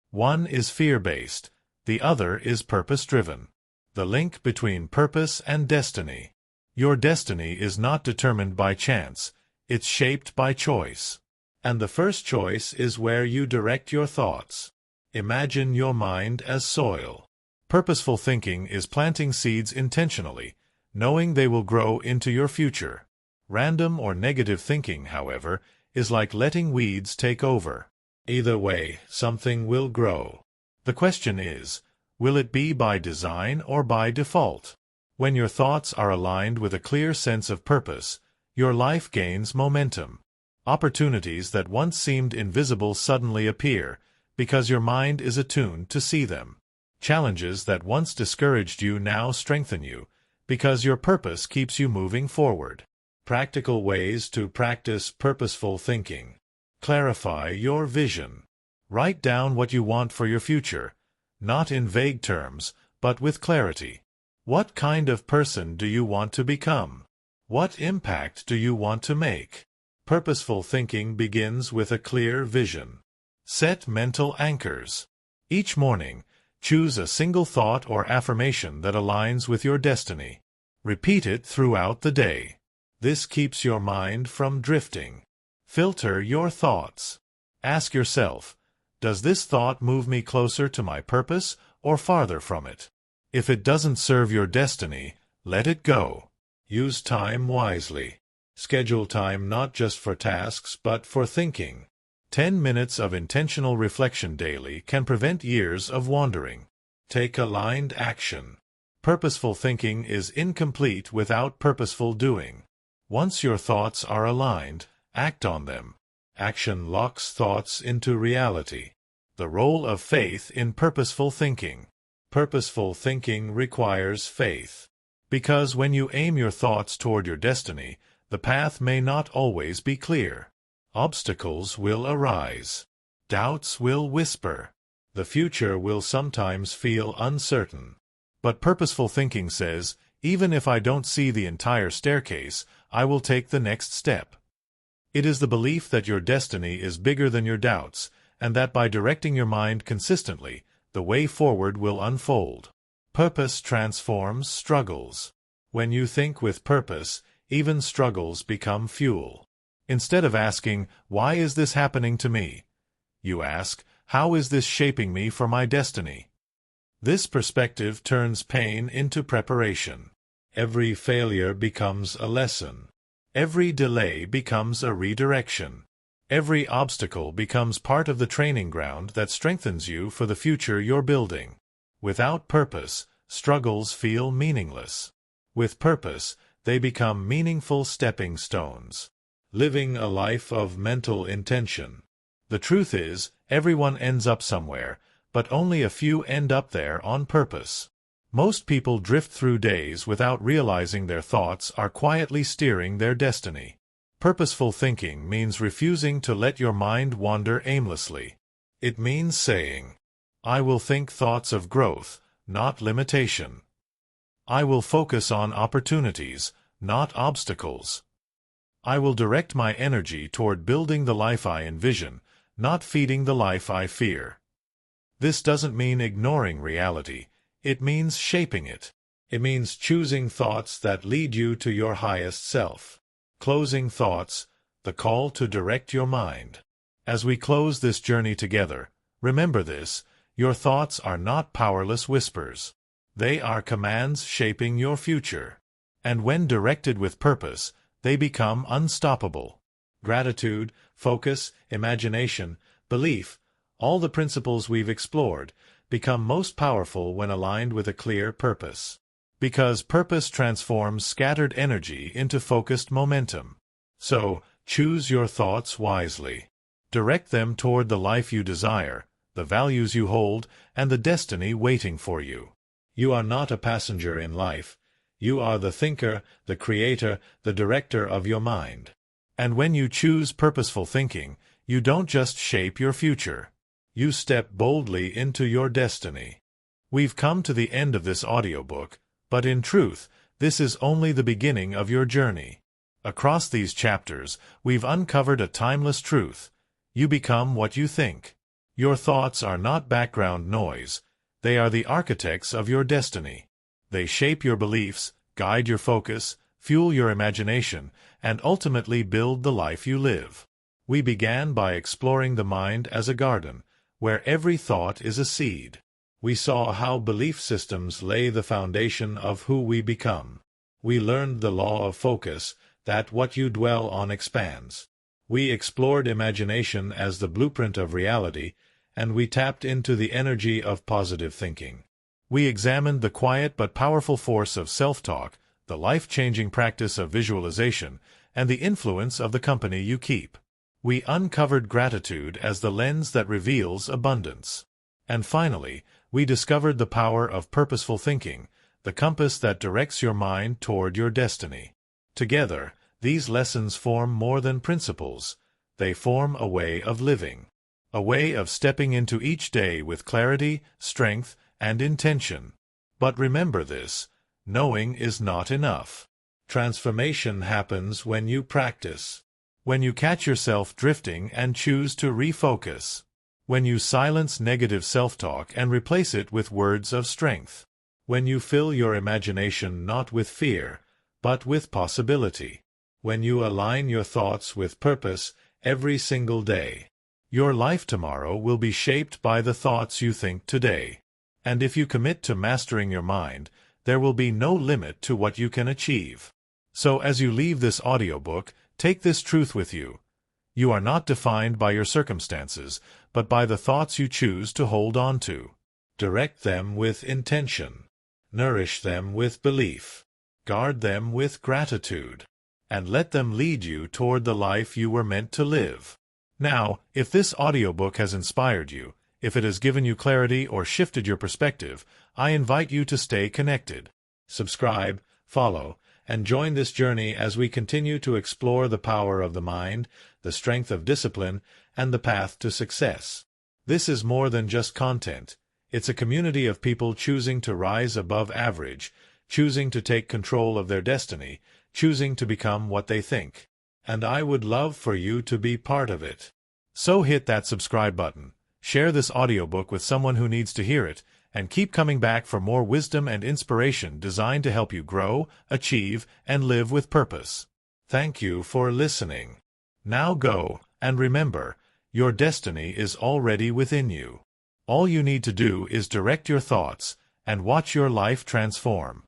Speaker 1: One is fear-based, the other is purpose-driven. The link between purpose and destiny. Your destiny is not determined by chance, it's shaped by choice. And the first choice is where you direct your thoughts. Imagine your mind as soil. Purposeful thinking is planting seeds intentionally, knowing they will grow into your future. Random or negative thinking, however, is like letting weeds take over. Either way, something will grow. The question is, will it be by design or by default? When your thoughts are aligned with a clear sense of purpose, your life gains momentum. Opportunities that once seemed invisible suddenly appear, because your mind is attuned to see them. Challenges that once discouraged you now strengthen you, because your purpose keeps you moving forward. Practical ways to practice purposeful thinking. Clarify your vision. Write down what you want for your future, not in vague terms, but with clarity. What kind of person do you want to become? What impact do you want to make? Purposeful thinking begins with a clear vision. Set mental anchors. Each morning, choose a single thought or affirmation that aligns with your destiny. Repeat it throughout the day. This keeps your mind from drifting. Filter your thoughts. Ask yourself, does this thought move me closer to my purpose or farther from it? If it doesn't serve your destiny, let it go. Use time wisely. Schedule time not just for tasks but for thinking. 10 minutes of intentional reflection daily can prevent years of wandering. Take aligned action. Purposeful thinking is incomplete without purposeful doing. Once your thoughts are aligned, act on them. Action locks thoughts into reality. The role of faith in purposeful thinking. Purposeful thinking requires faith. Because when you aim your thoughts toward your destiny, the path may not always be clear. Obstacles will arise. Doubts will whisper. The future will sometimes feel uncertain. But purposeful thinking says, even if I don't see the entire staircase, I will take the next step. It is the belief that your destiny is bigger than your doubts, and that by directing your mind consistently, the way forward will unfold. Purpose transforms struggles. When you think with purpose, even struggles become fuel. Instead of asking, why is this happening to me? You ask, how is this shaping me for my destiny? This perspective turns pain into preparation. Every failure becomes a lesson. Every delay becomes a redirection. Every obstacle becomes part of the training ground that strengthens you for the future you're building. Without purpose, struggles feel meaningless. With purpose, they become meaningful stepping stones. Living a life of mental intention. The truth is, everyone ends up somewhere, but only a few end up there on purpose. Most people drift through days without realizing their thoughts are quietly steering their destiny. Purposeful thinking means refusing to let your mind wander aimlessly. It means saying, I will think thoughts of growth, not limitation. I will focus on opportunities, not obstacles. I will direct my energy toward building the life I envision, not feeding the life I fear. This doesn't mean ignoring reality. It means shaping it. It means choosing thoughts that lead you to your highest self. Closing thoughts, the call to direct your mind. As we close this journey together, remember this, your thoughts are not powerless whispers. They are commands shaping your future. And when directed with purpose, they become unstoppable. Gratitude, focus, imagination, belief, all the principles we've explored, become most powerful when aligned with a clear purpose. Because purpose transforms scattered energy into focused momentum. So, Choose your thoughts wisely. Direct them toward the life you desire, the values you hold, and the destiny waiting for you. You are not a passenger in life. You are the thinker, the creator, the director of your mind. And when you choose purposeful thinking, you don't just shape your future. You step boldly into your destiny. We've come to the end of this audiobook, but in truth, this is only the beginning of your journey. Across these chapters, we've uncovered a timeless truth. You become what you think. Your thoughts are not background noise. They are the architects of your destiny. They shape your beliefs, guide your focus, fuel your imagination, and ultimately build the life you live. We began by exploring the mind as a garden, where every thought is a seed. We saw how belief systems lay the foundation of who we become. We learned the law of focus, that what you dwell on expands. We explored imagination as the blueprint of reality, and we tapped into the energy of positive thinking. We examined the quiet but powerful force of self-talk, the life-changing practice of visualization, and the influence of the company you keep. We uncovered gratitude as the lens that reveals abundance. And finally, we discovered the power of purposeful thinking, the compass that directs your mind toward your destiny. Together, these lessons form more than principles. They form a way of living. A way of stepping into each day with clarity, strength, and intention. But remember this, knowing is not enough. Transformation happens when you practice. When you catch yourself drifting and choose to refocus. When you silence negative self-talk and replace it with words of strength. When you fill your imagination not with fear, but with possibility. When you align your thoughts with purpose every single day. Your life tomorrow will be shaped by the thoughts you think today. And if you commit to mastering your mind, there will be no limit to what you can achieve. So as you leave this audiobook, take this truth with you. You are not defined by your circumstances, but by the thoughts you choose to hold on to. Direct them with intention. Nourish them with belief. Guard them with gratitude. And let them lead you toward the life you were meant to live. Now, if this audiobook has inspired you, if it has given you clarity or shifted your perspective, I invite you to stay connected. Subscribe, follow, and join this journey as we continue to explore the power of the mind, the strength of discipline, and the path to success. This is more than just content. It's a community of people choosing to rise above average, choosing to take control of their destiny, choosing to become what they think. And I would love for you to be part of it. So hit that subscribe button, share this audiobook with someone who needs to hear it, and keep coming back for more wisdom and inspiration designed to help you grow, achieve, and live with purpose. Thank you for listening. Now go, and remember, your destiny is already within you. All you need to do is direct your thoughts, and watch your life transform.